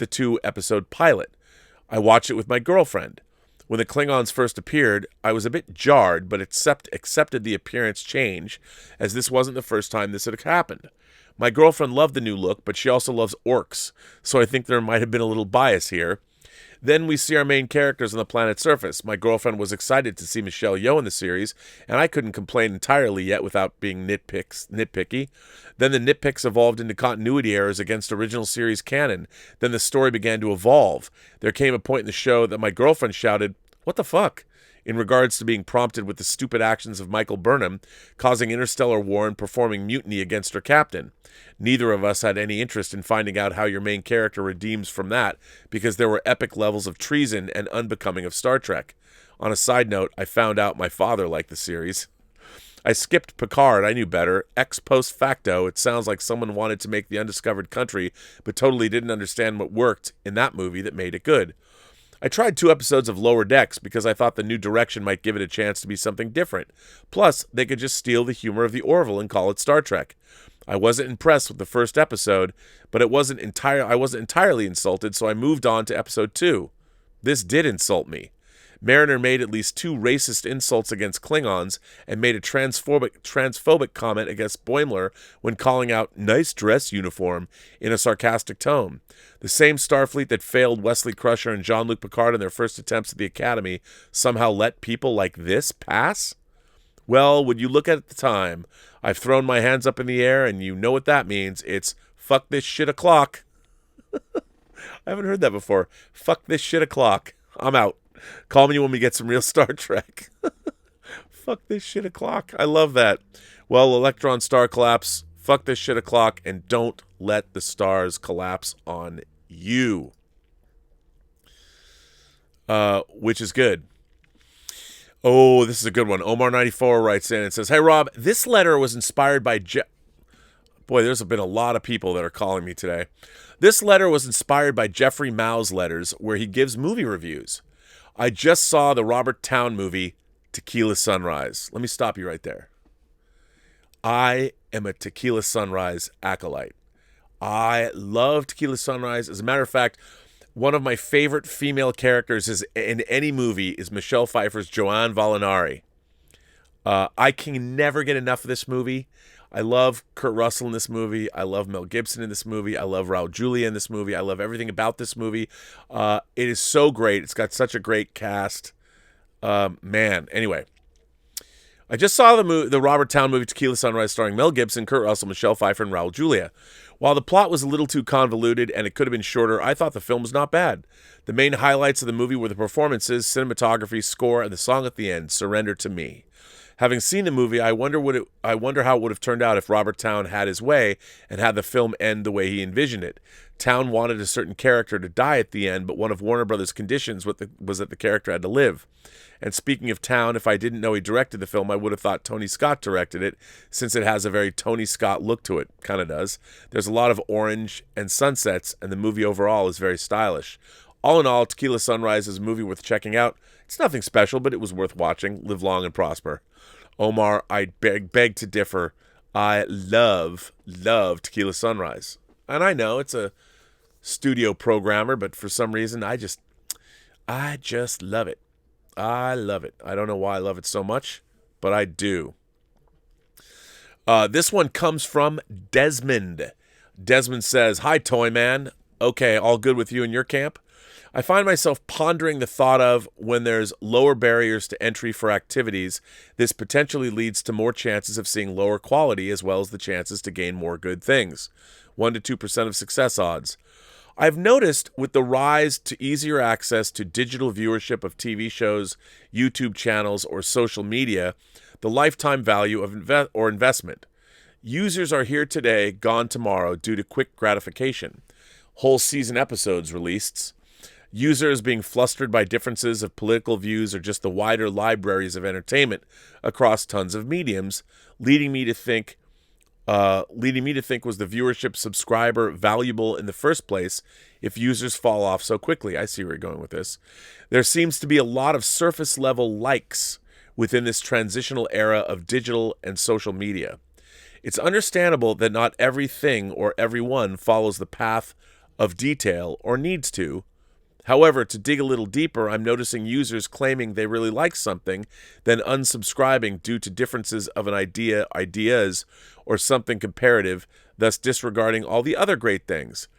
A: two-episode pilot. I watched it with my girlfriend. When the Klingons first appeared, I was a bit jarred, but accepted the appearance change, as this wasn't the first time this had happened. My girlfriend loved the new look, but she also loves orcs, so I think there might have been a little bias here. Then we see our main characters on the planet's surface. My girlfriend was excited to see Michelle Yeoh in the series, and I couldn't complain entirely yet without being nitpicky. Then the nitpicks evolved into continuity errors against original series canon. Then the story began to evolve. There came a point in the show that my girlfriend shouted, "What the fuck?" in regards to being prompted with the stupid actions of Michael Burnham, causing interstellar war and performing mutiny against her captain. Neither of us had any interest in finding out how your main character redeems from that, because there were epic levels of treason and unbecoming of Star Trek. On a side note, I found out my father liked the series. I skipped Picard, I knew better. Ex post facto, it sounds like someone wanted to make The Undiscovered Country, but totally didn't understand what worked in that movie that made it good. I tried 2 episodes of Lower Decks because I thought the new direction might give it a chance to be something different. Plus, they could just steal the humor of the Orville and call it Star Trek. I wasn't impressed with the first episode, but I wasn't entirely insulted, so I moved on to episode 2. This did insult me. Mariner made at least 2 racist insults against Klingons and made a transphobic comment against Boimler when calling out "nice dress uniform" in a sarcastic tone. The same Starfleet that failed Wesley Crusher and Jean-Luc Picard in their first attempts at the Academy somehow let people like this pass? Well, would you look at the time? I've thrown my hands up in the air, and you know what that means. It's "fuck this shit o'clock." I haven't heard that before. Fuck this shit o'clock. I'm out. Call me when we get some real Star Trek. Fuck this shit o'clock. I love that. Well, Electron star collapse. Fuck this shit o'clock, and don't let the stars collapse on you. Which is good. Oh, this is a good one. Omar94 writes in and says, "Hey, Rob, this letter was inspired by Boy, there's been a lot of people that are calling me today. This letter was inspired by Jeffrey Mao's letters, where he gives movie reviews. I just saw the Robert Towne movie, Tequila Sunrise. Let me stop you right there. I am a Tequila Sunrise acolyte. I love Tequila Sunrise. As a matter of fact, one of my favorite female characters is in any movie is Michelle Pfeiffer's Joanne Volinari. I can never get enough of this movie. I love Kurt Russell in this movie. I love Mel Gibson in this movie. I love Raul Julia in this movie. I love everything about this movie. It is so great. It's got such a great cast. Man, anyway. I just saw the Robert Towne movie Tequila Sunrise starring Mel Gibson, Kurt Russell, Michelle Pfeiffer, and Raul Julia. While the plot was a little too convoluted and it could have been shorter, I thought the film was not bad. The main highlights of the movie were the performances, cinematography, score, and the song at the end, Surrender to Me. Having seen the movie, I wonder how it would have turned out if Robert Towne had his way and had the film end the way he envisioned it. Towne wanted a certain character to die at the end, but one of Warner Brothers' conditions was that the character had to live. And speaking of Towne, if I didn't know he directed the film, I would have thought Tony Scott directed it, since it has a very Tony Scott look to it. Kind of does. There's a lot of orange and sunsets, and the movie overall is very stylish. All in all, Tequila Sunrise is a movie worth checking out. It's nothing special, but it was worth watching. Live long and prosper. Omar, I beg to differ. I love Tequila Sunrise. And I know it's a studio programmer, but for some reason, I just love it. I love it. I don't know why I love it so much, but I do. This one comes from Desmond. Desmond says, "Hi, Toy Man. Okay, all good with you and your camp? I find myself pondering the thought of when there's lower barriers to entry for activities, this potentially leads to more chances of seeing lower quality as well as the chances to gain more good things. 1 to 2% of success odds. I've noticed with the rise to easier access to digital viewership of TV shows, YouTube channels, or social media, the lifetime value of investment. Users are here today, gone tomorrow due to quick gratification. Whole season episodes released. Users being flustered by differences of political views or just the wider libraries of entertainment across tons of mediums, leading me to think was the viewership subscriber valuable in the first place if users fall off so quickly? I see where you're going with this. There seems to be a lot of surface level likes within this transitional era of digital and social media. It's understandable that not everything or everyone follows the path of detail or needs to. However, to dig a little deeper, I'm noticing users claiming they really like something, then unsubscribing due to differences of an ideas, or something comparative, thus disregarding all the other great things.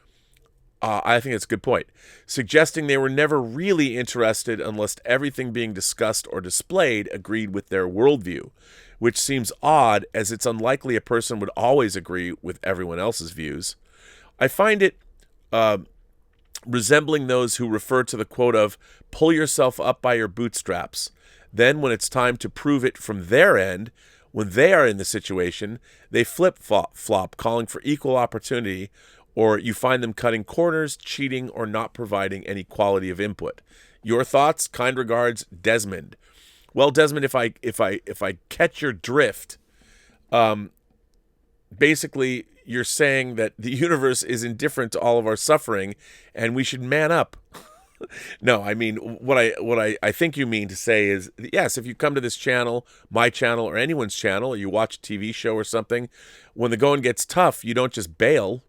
A: I think it's a good point. Suggesting they were never really interested unless everything being discussed or displayed agreed with their worldview, which seems odd as it's unlikely a person would always agree with everyone else's views. I find it resembling those who refer to the quote of, pull yourself up by your bootstraps. Then when it's time to prove it from their end, when they are in the situation, they flip-flop, calling for equal opportunity, or you find them cutting corners, cheating, or not providing any quality of input. Your thoughts? Kind regards, Desmond. Well, Desmond, if I catch your drift, basically you're saying that the universe is indifferent to all of our suffering and we should man up. No, I mean, what I think you mean to say is, yes, if you come to this channel, my channel, or anyone's channel, or you watch a TV show or something, when the going gets tough, you don't just bail.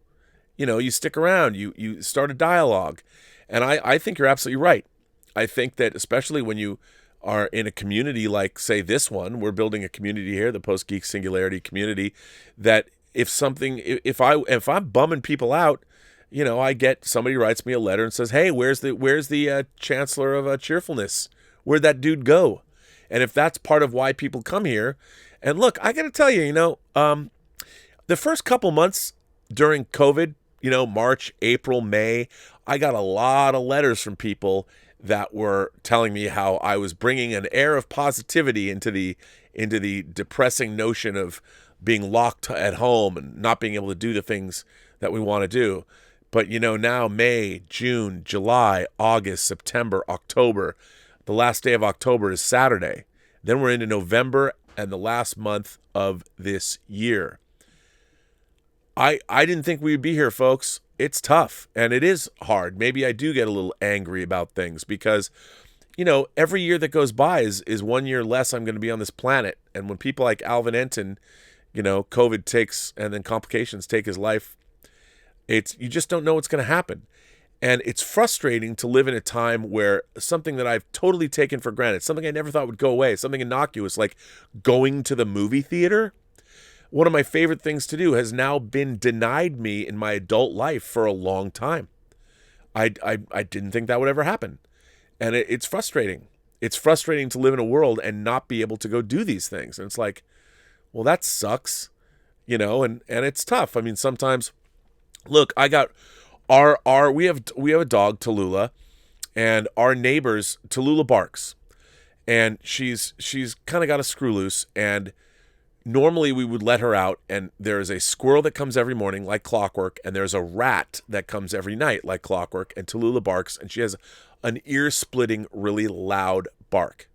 A: You know, you stick around, you start a dialogue. And I think you're absolutely right. I think that especially when you are in a community like, say, this one, we're building a community here, the Post-Geek Singularity community, that if I'm bumming people out, you know, I get somebody writes me a letter and says, hey, where's the chancellor of cheerfulness? Where'd that dude go? And if that's part of why people come here, and look, I got to tell you, you know, the first couple months during COVID, you know, March, April, May, I got a lot of letters from people that were telling me how I was bringing an air of positivity into the depressing notion of being locked at home and not being able to do the things that we want to do. But, you know, now May, June, July, August, September, October, the last day of October is Saturday. Then we're into November and the last month of this year. I didn't think we'd be here, folks. It's tough and it is hard. Maybe I do get a little angry about things because, every year that goes by is 1 year less I'm going to be on this planet. And when people like Alvin Enten, COVID takes, and then complications take his life, you just don't know what's going to happen. And it's frustrating to live in a time where something that I've totally taken for granted, something I never thought would go away, something innocuous like going to the movie theater, one of my favorite things to do, has now been denied me in my adult life for a long time. I didn't think that would ever happen. And it's frustrating. It's frustrating to live in a world and not be able to go do these things. And it's like, well, that sucks, and it's tough. I mean, sometimes, look, I got we have a dog, Tallulah, and our neighbors, Tallulah barks, and she's kind of got a screw loose, and normally we would let her out, and there's a squirrel that comes every morning like clockwork, and there's a rat that comes every night like clockwork, and Tallulah barks, and she has an ear-splitting, really loud bark.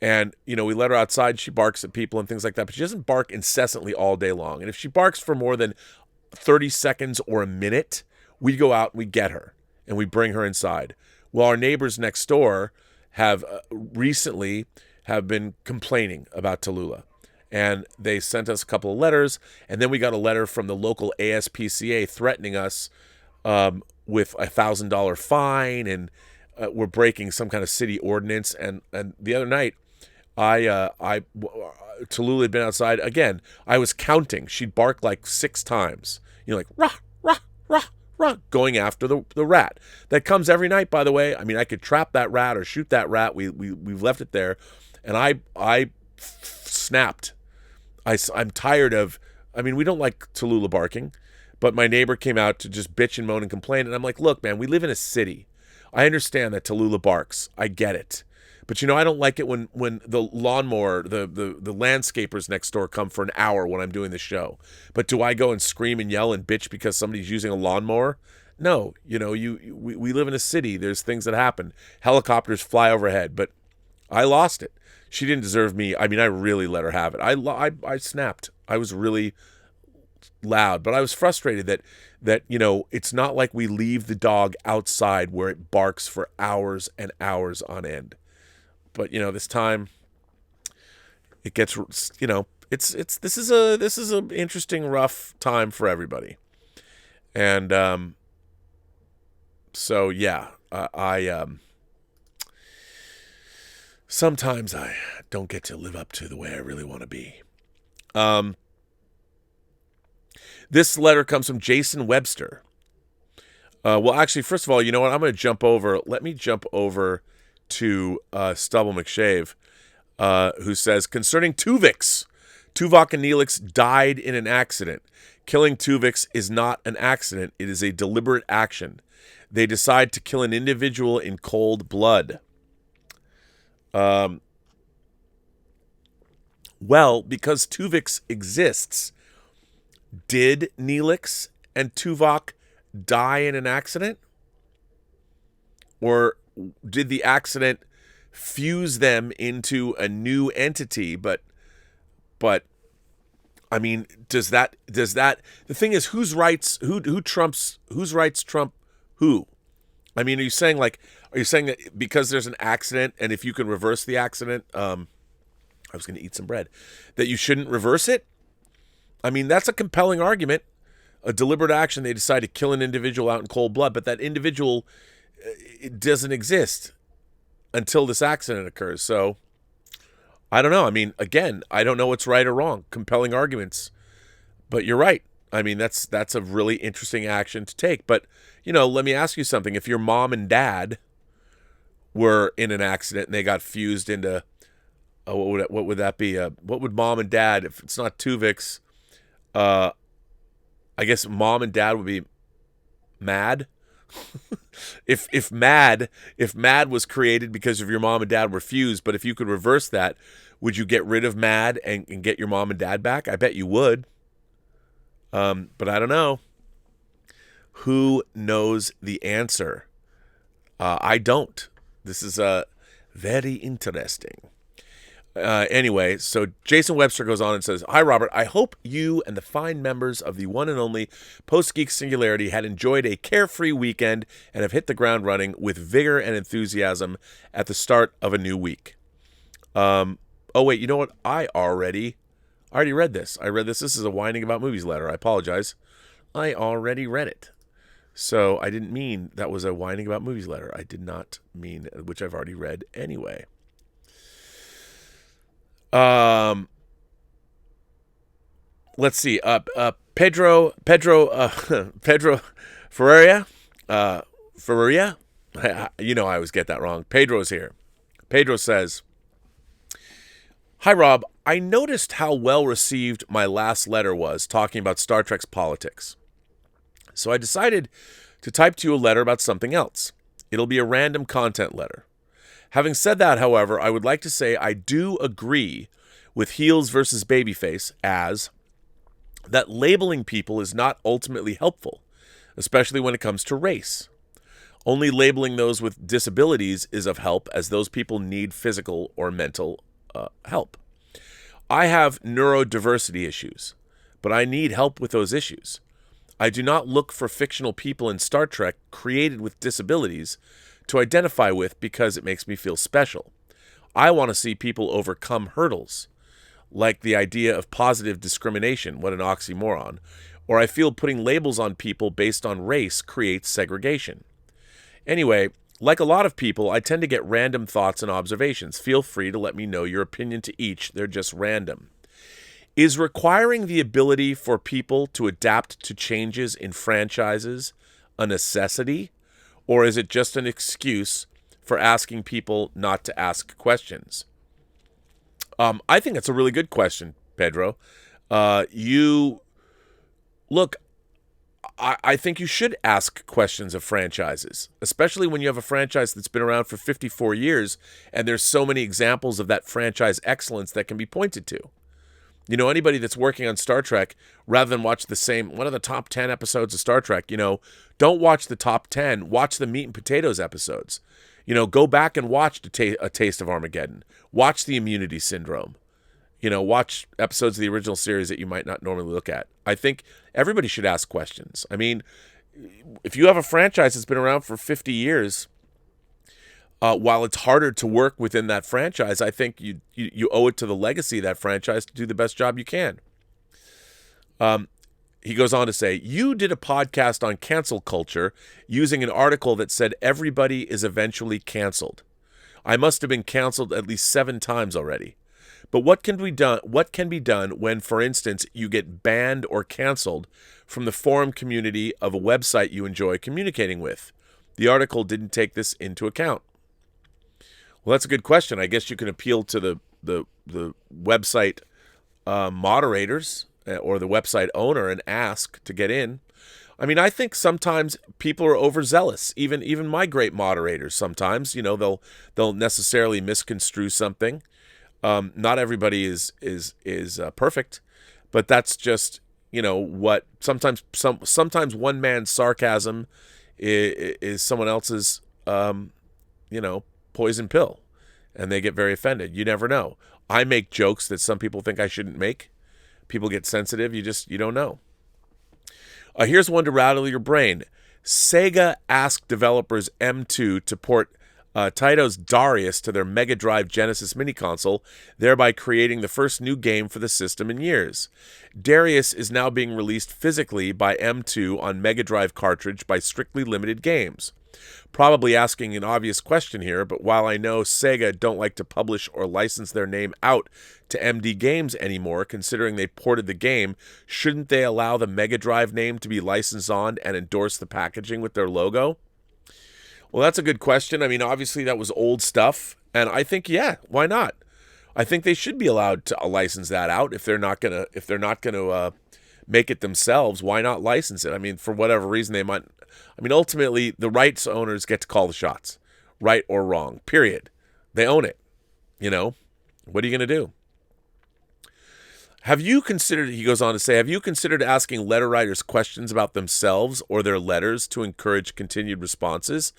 A: And, we let her outside, she barks at people and things like that, but she doesn't bark incessantly all day long. And if she barks for more than 30 seconds or a minute, we go out and we get her, and we bring her inside. Well, our neighbors next door have recently been complaining about Tallulah. And they sent us a couple of letters, and then we got a letter from the local ASPCA threatening us with a $1,000 fine, and we're breaking some kind of city ordinance. And the other night, Tallulah had been outside again. I was counting. She'd bark like 6 times, like rah, rah, rah, rah, going after the rat that comes every night. By the way, I mean, I could trap that rat or shoot that rat. We've left it there, and I snapped. I'm tired of. I mean, we don't like Tallulah barking, but my neighbor came out to just bitch and moan and complain, and I'm like, look, man, we live in a city. I understand that Tallulah barks. I get it. But, I don't like it when the lawnmower, the landscapers next door come for an hour when I'm doing the show. But do I go and scream and yell and bitch because somebody's using a lawnmower? No. We live in a city. There's things that happen. Helicopters fly overhead. But I lost it. She didn't deserve me. I mean, I really let her have it. I snapped. I was really loud. But I was frustrated that it's not like we leave the dog outside where it barks for hours and hours on end. But this time, it gets this is a interesting, rough time for everybody, and so yeah, I sometimes I don't get to live up to the way I really want to be. This letter comes from Jason Webster. Well, actually, first of all, you know what? I'm going to jump over. Let me jump over to Stubble McShave, who says, concerning Tuvix, Tuvok and Neelix died in an accident. Killing Tuvix is not an accident. It is a deliberate action. They decide to kill an individual in cold blood. Well, because Tuvix exists, did Neelix and Tuvok die in an accident? Or did the accident fuse them into a new entity? But I mean, does that the thing is, whose rights trump who? I mean, are you saying that because there's an accident, and if you can reverse the accident, I was going to eat some bread, that you shouldn't reverse it? I mean, that's a compelling argument. A deliberate action, they decide to kill an individual out in cold blood, but that individual, it doesn't exist until this accident occurs. So I don't know. I mean, again, I don't know what's right or wrong. Compelling arguments, but you're right. I mean, that's a really interesting action to take. But let me ask you something. If your mom and dad were in an accident and they got fused into, what would that be? What would mom and dad, if it's not Tuvix, I guess mom and dad would be Mad. if Mad was created because of your mom and dad were fused, but if you could reverse that, would you get rid of Mad and get your mom and dad back? I bet you would. But I don't know. Who knows the answer? I don't. This is very interesting. Anyway, so Jason Webster goes on and says, "Hi, Robert. I hope you and the fine members of the one and only Post-Geek Singularity had enjoyed a carefree weekend and have hit the ground running with vigor and enthusiasm at the start of a new week." Oh, wait, you know what? I already read this. I read this. This is a whining about movies letter. I apologize. I already read it. So I didn't mean that was a whining about movies letter. I did not mean, which I've already read anyway. Let's see. Pedro Ferreira. Ferreira. You know I always get that wrong. Pedro's here. Pedro says, "Hi, Rob. I noticed how well received my last letter was talking about Star Trek's politics. So I decided to type to you a letter about something else. It'll be a random content letter. Having said that, however, I would like to say I do agree with Heels versus Babyface as that labeling people is not ultimately helpful, especially when it comes to race. Only labeling those with disabilities is of help, as those people need physical or mental help. I have neurodiversity issues, but I need help with those issues. I do not look for fictional people in Star Trek created with disabilities to identify with because it makes me feel special. I want to see people overcome hurdles, like the idea of positive discrimination, what an oxymoron, or I feel putting labels on people based on race creates segregation. Anyway, like a lot of people, I tend to get random thoughts and observations. Feel free to let me know your opinion to each. They're just random. Is requiring the ability for people to adapt to changes in franchises a necessity, or is it just an excuse for asking people not to ask questions?" I think that's a really good question, Pedro. I think you should ask questions of franchises, especially when you have a franchise that's been around for 54 years and there's so many examples of that franchise excellence that can be pointed to. You know, anybody that's working on Star Trek, rather than watch one of the top 10 episodes of Star Trek, don't watch the top 10, watch the meat and potatoes episodes. Go back and watch A Taste of Armageddon. Watch The Immunity Syndrome. Watch episodes of the original series that you might not normally look at. I think everybody should ask questions. I mean, if you have a franchise that's been around for 50 years, while it's harder to work within that franchise, I think you owe it to the legacy of that franchise to do the best job you can. He goes on to say, "You did a podcast on cancel culture using an article that said everybody is eventually canceled. I must have been canceled at least 7 times already. But what can be done when, for instance, you get banned or canceled from the forum community of a website you enjoy communicating with? The article didn't take this into account." Well, that's a good question. I guess you can appeal to the website moderators or the website owner and ask to get in. I mean, I think sometimes people are overzealous. Even my great moderators sometimes, they'll necessarily misconstrue something. Not everybody is perfect, but that's just what sometimes one man's sarcasm is someone else's poison pill, and they get very offended. You never know. I make jokes that some people think I shouldn't make. People get sensitive. You don't know. Here's one to rattle your brain. Sega asked developers M2 to port Taito's Darius to their Mega Drive Genesis mini console, thereby creating the first new game for the system in years. Darius is now being released physically by M2 on Mega Drive cartridge by strictly limited games. Probably asking an obvious question here, but while I know Sega don't like to publish or license their name out to MD Games anymore, considering they ported the game, shouldn't they allow the Mega Drive name to be licensed on and endorse the packaging with their logo? Well, that's a good question. I mean, obviously that was old stuff, and I think, yeah, why not? I think they should be allowed to license that out if they're not gonna make it themselves. Why not license it? I mean, for whatever reason they might. I mean, ultimately the rights owners get to call the shots, right or wrong. Period. They own it. What are you gonna do? Have you considered, he goes on to say, have you considered asking letter writers questions about themselves or their letters to encourage continued responses?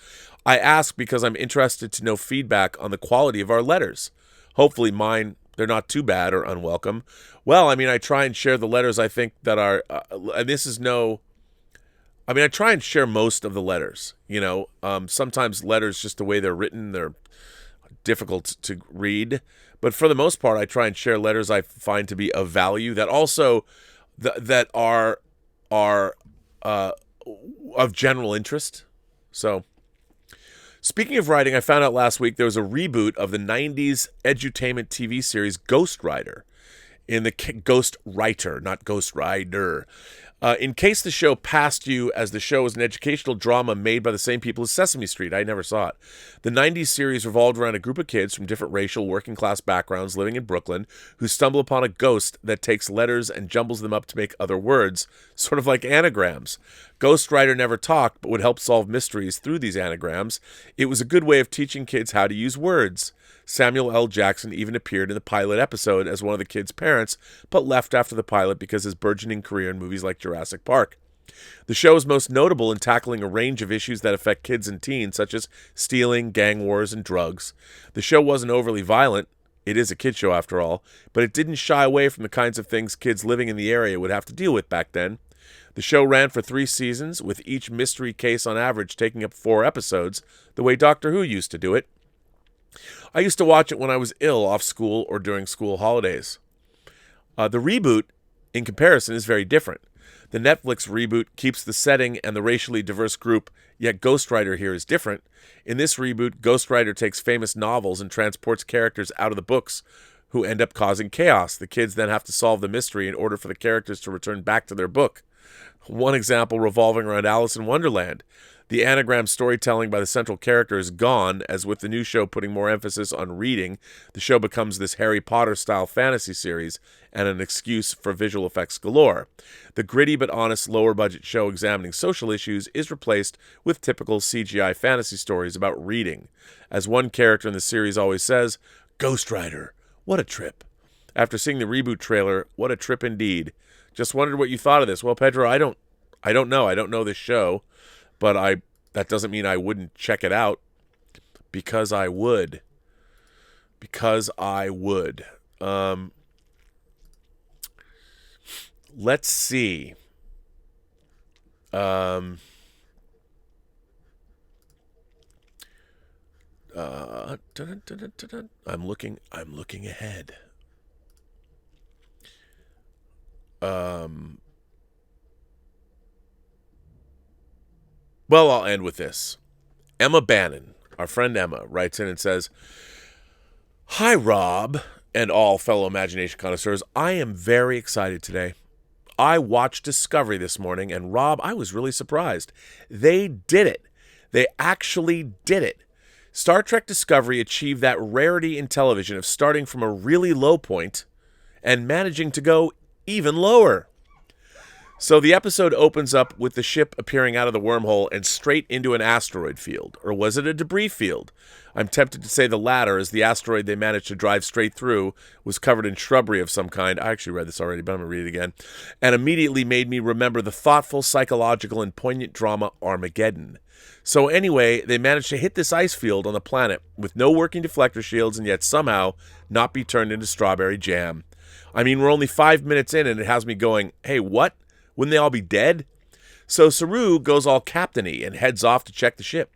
A: I ask because I'm interested to know feedback on the quality of our letters. Hopefully mine They're not too bad or unwelcome. Well, I mean, I try and share the letters I think that are, and this is no, I mean, I try and share most of the letters, sometimes letters, just the way they're written, they're difficult to read. But for the most part, I try and share letters I find to be of value that also, that are of general interest. So, speaking of writing, I found out last week there was a reboot of the 90s edutainment TV series Ghostwriter, in the Ghostwriter, not Ghost Rider. In case the show passed you, as the show is an educational drama made by the same people as Sesame Street. I never saw it. The 90s series revolved around a group of kids from different racial, working-class backgrounds living in Brooklyn who stumble upon a ghost that takes letters and jumbles them up to make other words, sort of like anagrams. Ghostwriter never talked, but would help solve mysteries through these anagrams. It was a good way of teaching kids how to use words. Samuel L. Jackson even appeared in the pilot episode as one of the kids' parents, but left after the pilot because of his burgeoning career in movies like Jurassic Park. The show is most notable in tackling a range of issues that affect kids and teens, such as stealing, gang wars, and drugs. The show wasn't overly violent. It is a kid show after all, but it didn't shy away from the kinds of things kids living in the area would have to deal with back then. The show ran for 3 seasons, with each mystery case on average taking up 4 episodes, the way Doctor Who used to do it. I used to watch it when I was ill off school or during school holidays. The reboot, in comparison, is very different. The Netflix reboot keeps the setting and the racially diverse group, yet Ghostwriter here is different. In this reboot, Ghostwriter takes famous novels and transports characters out of the books who end up causing chaos. The kids then have to solve the mystery in order for the characters to return back to their book. One example revolving around Alice in Wonderland. The anagram storytelling by the central character is gone, as with the new show putting more emphasis on reading, the show becomes this Harry Potter-style fantasy series and an excuse for visual effects galore. The gritty but honest lower-budget show examining social issues is replaced with typical CGI fantasy stories about reading. As one character in the series always says, "Ghostwriter, what a trip." After seeing the reboot trailer, what a trip indeed. Just wondered what you thought of this. Well, Pedro, I don't know. I don't know this show. But that doesn't mean I wouldn't check it out, because I would. Let's see. I'm looking ahead. Well, I'll end with this. Emma Bannon, our friend Emma, writes in and says, "Hi, Rob, and all fellow imagination connoisseurs. I am very excited today. I watched Discovery this morning, and Rob, I was really surprised. They did it. They actually did it. Star Trek Discovery achieved that rarity in television of starting from a really low point and managing to go even lower. So the episode opens up with the ship appearing out of the wormhole and straight into an asteroid field. Or was it a debris field? I'm tempted to say the latter, as the asteroid they managed to drive straight through was covered in shrubbery of some kind. I actually read this already, but I'm going to read it again. And immediately made me remember the thoughtful, psychological, and poignant drama Armageddon. So anyway, they managed to hit this ice field on the planet with no working deflector shields and yet somehow not be turned into strawberry jam. I mean, we're only 5 minutes in and it has me going, hey, what? Wouldn't they all be dead? So Saru goes all captain-y and heads off to check the ship.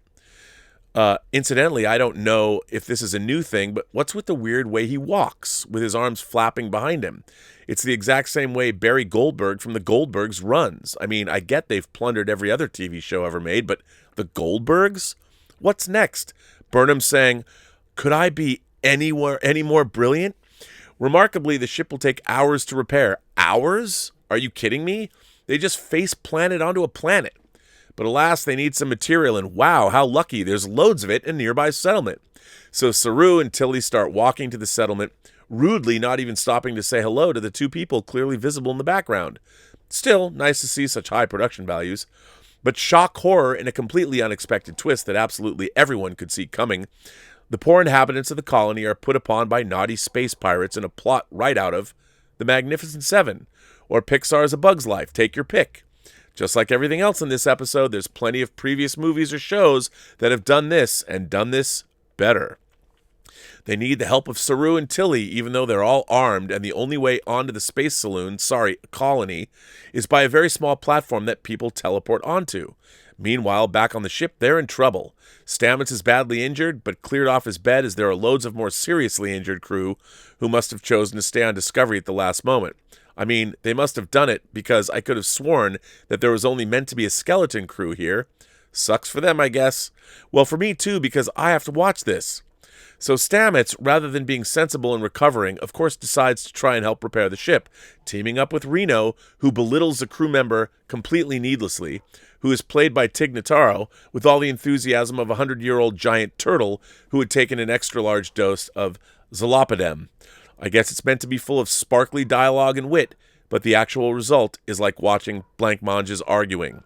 A: Incidentally, I don't know if this is a new thing, but what's with the weird way he walks, with his arms flapping behind him? It's the exact same way Barry Goldberg from the Goldbergs runs. I mean, I get they've plundered every other TV show ever made, but the Goldbergs? What's next? Burnham saying, could I be any more brilliant? Remarkably, the ship will take hours to repair. Hours? Are you kidding me? They just face-planted onto a planet. But alas, they need some material, and wow, how lucky, there's loads of it in a nearby settlement. So Saru and Tilly start walking to the settlement, rudely not even stopping to say hello to the two people clearly visible in the background. Still, nice to see such high production values. But shock horror in a completely unexpected twist that absolutely everyone could see coming. The poor inhabitants of the colony are put upon by naughty space pirates in a plot right out of The Magnificent Seven, or Pixar's A Bug's Life, take your pick. Just like everything else in this episode, there's plenty of previous movies or shows that have done this, and done this better. They need the help of Saru and Tilly, even though they're all armed, and the only way onto the space saloon, colony, is by a very small platform that people teleport onto. Meanwhile, back on the ship, they're in trouble. Stamets is badly injured, but cleared off his bed as there are loads of more seriously injured crew who must have chosen to stay on Discovery at the last moment. I mean, they must have done it because I could have sworn that there was only meant to be a skeleton crew here. Sucks for them, I guess. Well, for me too, because I have to watch this. So Stamets, rather than being sensible and recovering, of course decides to try and help repair the ship, teaming up with Reno, who belittles a crew member completely needlessly, who is played by Tig Notaro, with all the enthusiasm of a 100-year-old giant turtle who had taken an extra-large dose of zolpidem. I guess it's meant to be full of sparkly dialogue and wit, but the actual result is like watching blancmanges arguing.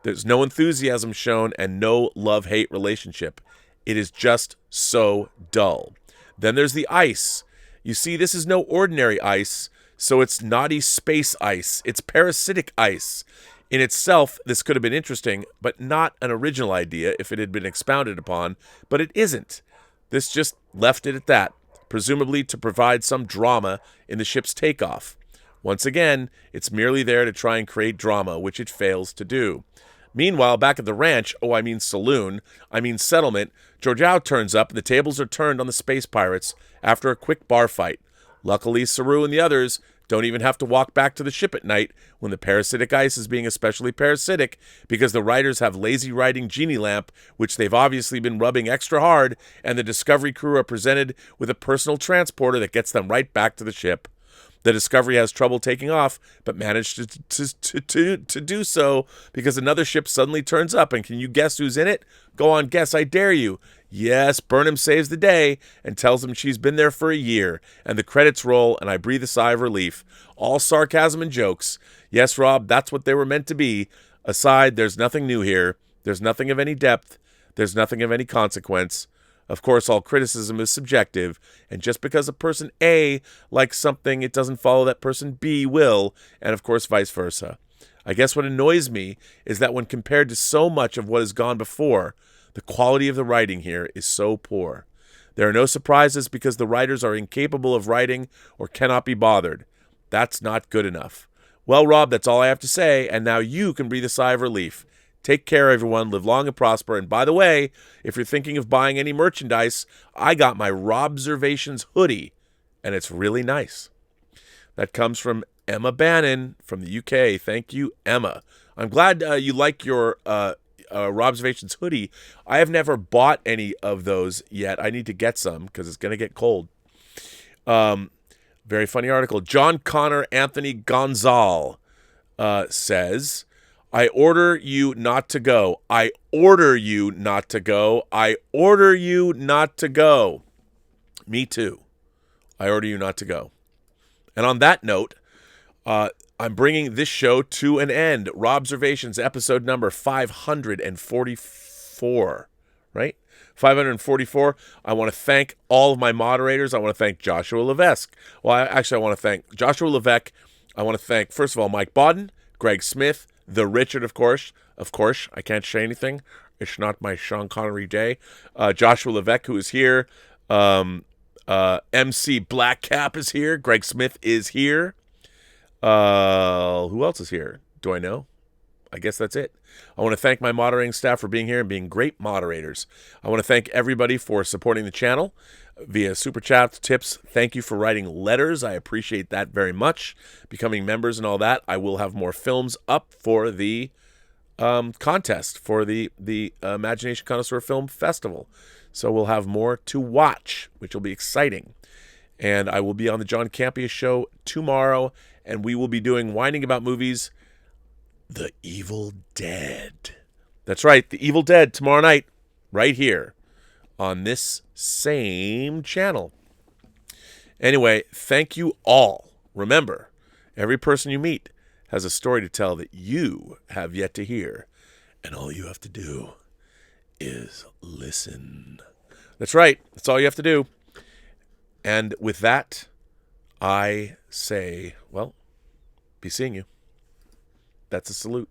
A: There's no enthusiasm shown and no love-hate relationship. It is just so dull. Then there's the ice. You see, this is no ordinary ice, so it's naughty space ice. It's parasitic ice. In itself, this could have been interesting, but not an original idea if it had been expounded upon, but it isn't. This just left it at that, presumably to provide some drama in the ship's takeoff. Once again, it's merely there to try and create drama, which it fails to do. Meanwhile, back at the ranch, settlement, Georgiou turns up and the tables are turned on the space pirates after a quick bar fight. Luckily, Saru and the others don't even have to walk back to the ship at night when the parasitic ice is being especially parasitic because the writers have lazy writing genie lamp, which they've obviously been rubbing extra hard, and the Discovery crew are presented with a personal transporter that gets them right back to the ship. The Discovery has trouble taking off, but managed to do so because another ship suddenly turns up. And can you guess who's in it? Go on, guess, I dare you. Yes, Burnham saves the day and tells them she's been there for a year. And the credits roll, and I breathe a sigh of relief. All sarcasm and jokes. Yes, Rob, that's what they were meant to be. Aside, there's nothing new here. There's nothing of any depth. There's nothing of any consequence. Of course, all criticism is subjective, and just because a person A likes something, it doesn't follow that person B will, and of course vice versa. I guess what annoys me is that when compared to so much of what has gone before, the quality of the writing here is so poor. There are no surprises because the writers are incapable of writing or cannot be bothered. That's not good enough. Well, Rob, that's all I have to say, and now you can breathe a sigh of relief. Take care, everyone. Live long and prosper. And by the way, if you're thinking of buying any merchandise, I got my Robservations hoodie, and it's really nice. That comes from Emma Bannon from the UK. Thank you, Emma. I'm glad you like your Robservations hoodie. I have never bought any of those yet. I need to get some because it's going to get cold. Very funny article. John Connor Anthony Gonzal says, I order you not to go. I order you not to go. I order you not to go. Me too. I order you not to go. And on that note, I'm bringing this show to an end. Robservations, episode number 544, right? 544. I want to thank all of my moderators. I want to thank Joshua Levesque. Well, I want to thank Joshua Levesque. I want to thank, first of all, Mike Bodden, Greg Smith, the Richard, of course. I can't say anything. It's not my Sean Connery day. Joshua Levesque, who is here. MC Black Cap is here. Greg Smith is here. Who else is here? Do I know? I guess that's it. I want to thank my moderating staff for being here and being great moderators. I want to thank everybody for supporting the channel via Super Chat, tips. Thank you for writing letters. I appreciate that very much. Becoming members and all that. I will have more films up for the contest for the Imagination Connoisseur Film Festival. So we'll have more to watch, which will be exciting. And I will be on the John Campea show tomorrow, and we will be doing Whining About Movies, The Evil Dead. That's right, The Evil Dead tomorrow night, right here on this same channel. Anyway, thank you all. Remember, every person you meet has a story to tell that you have yet to hear, and all you have to do is listen. That's right. That's all you have to do. And with that, I say, well, be seeing you. That's a salute.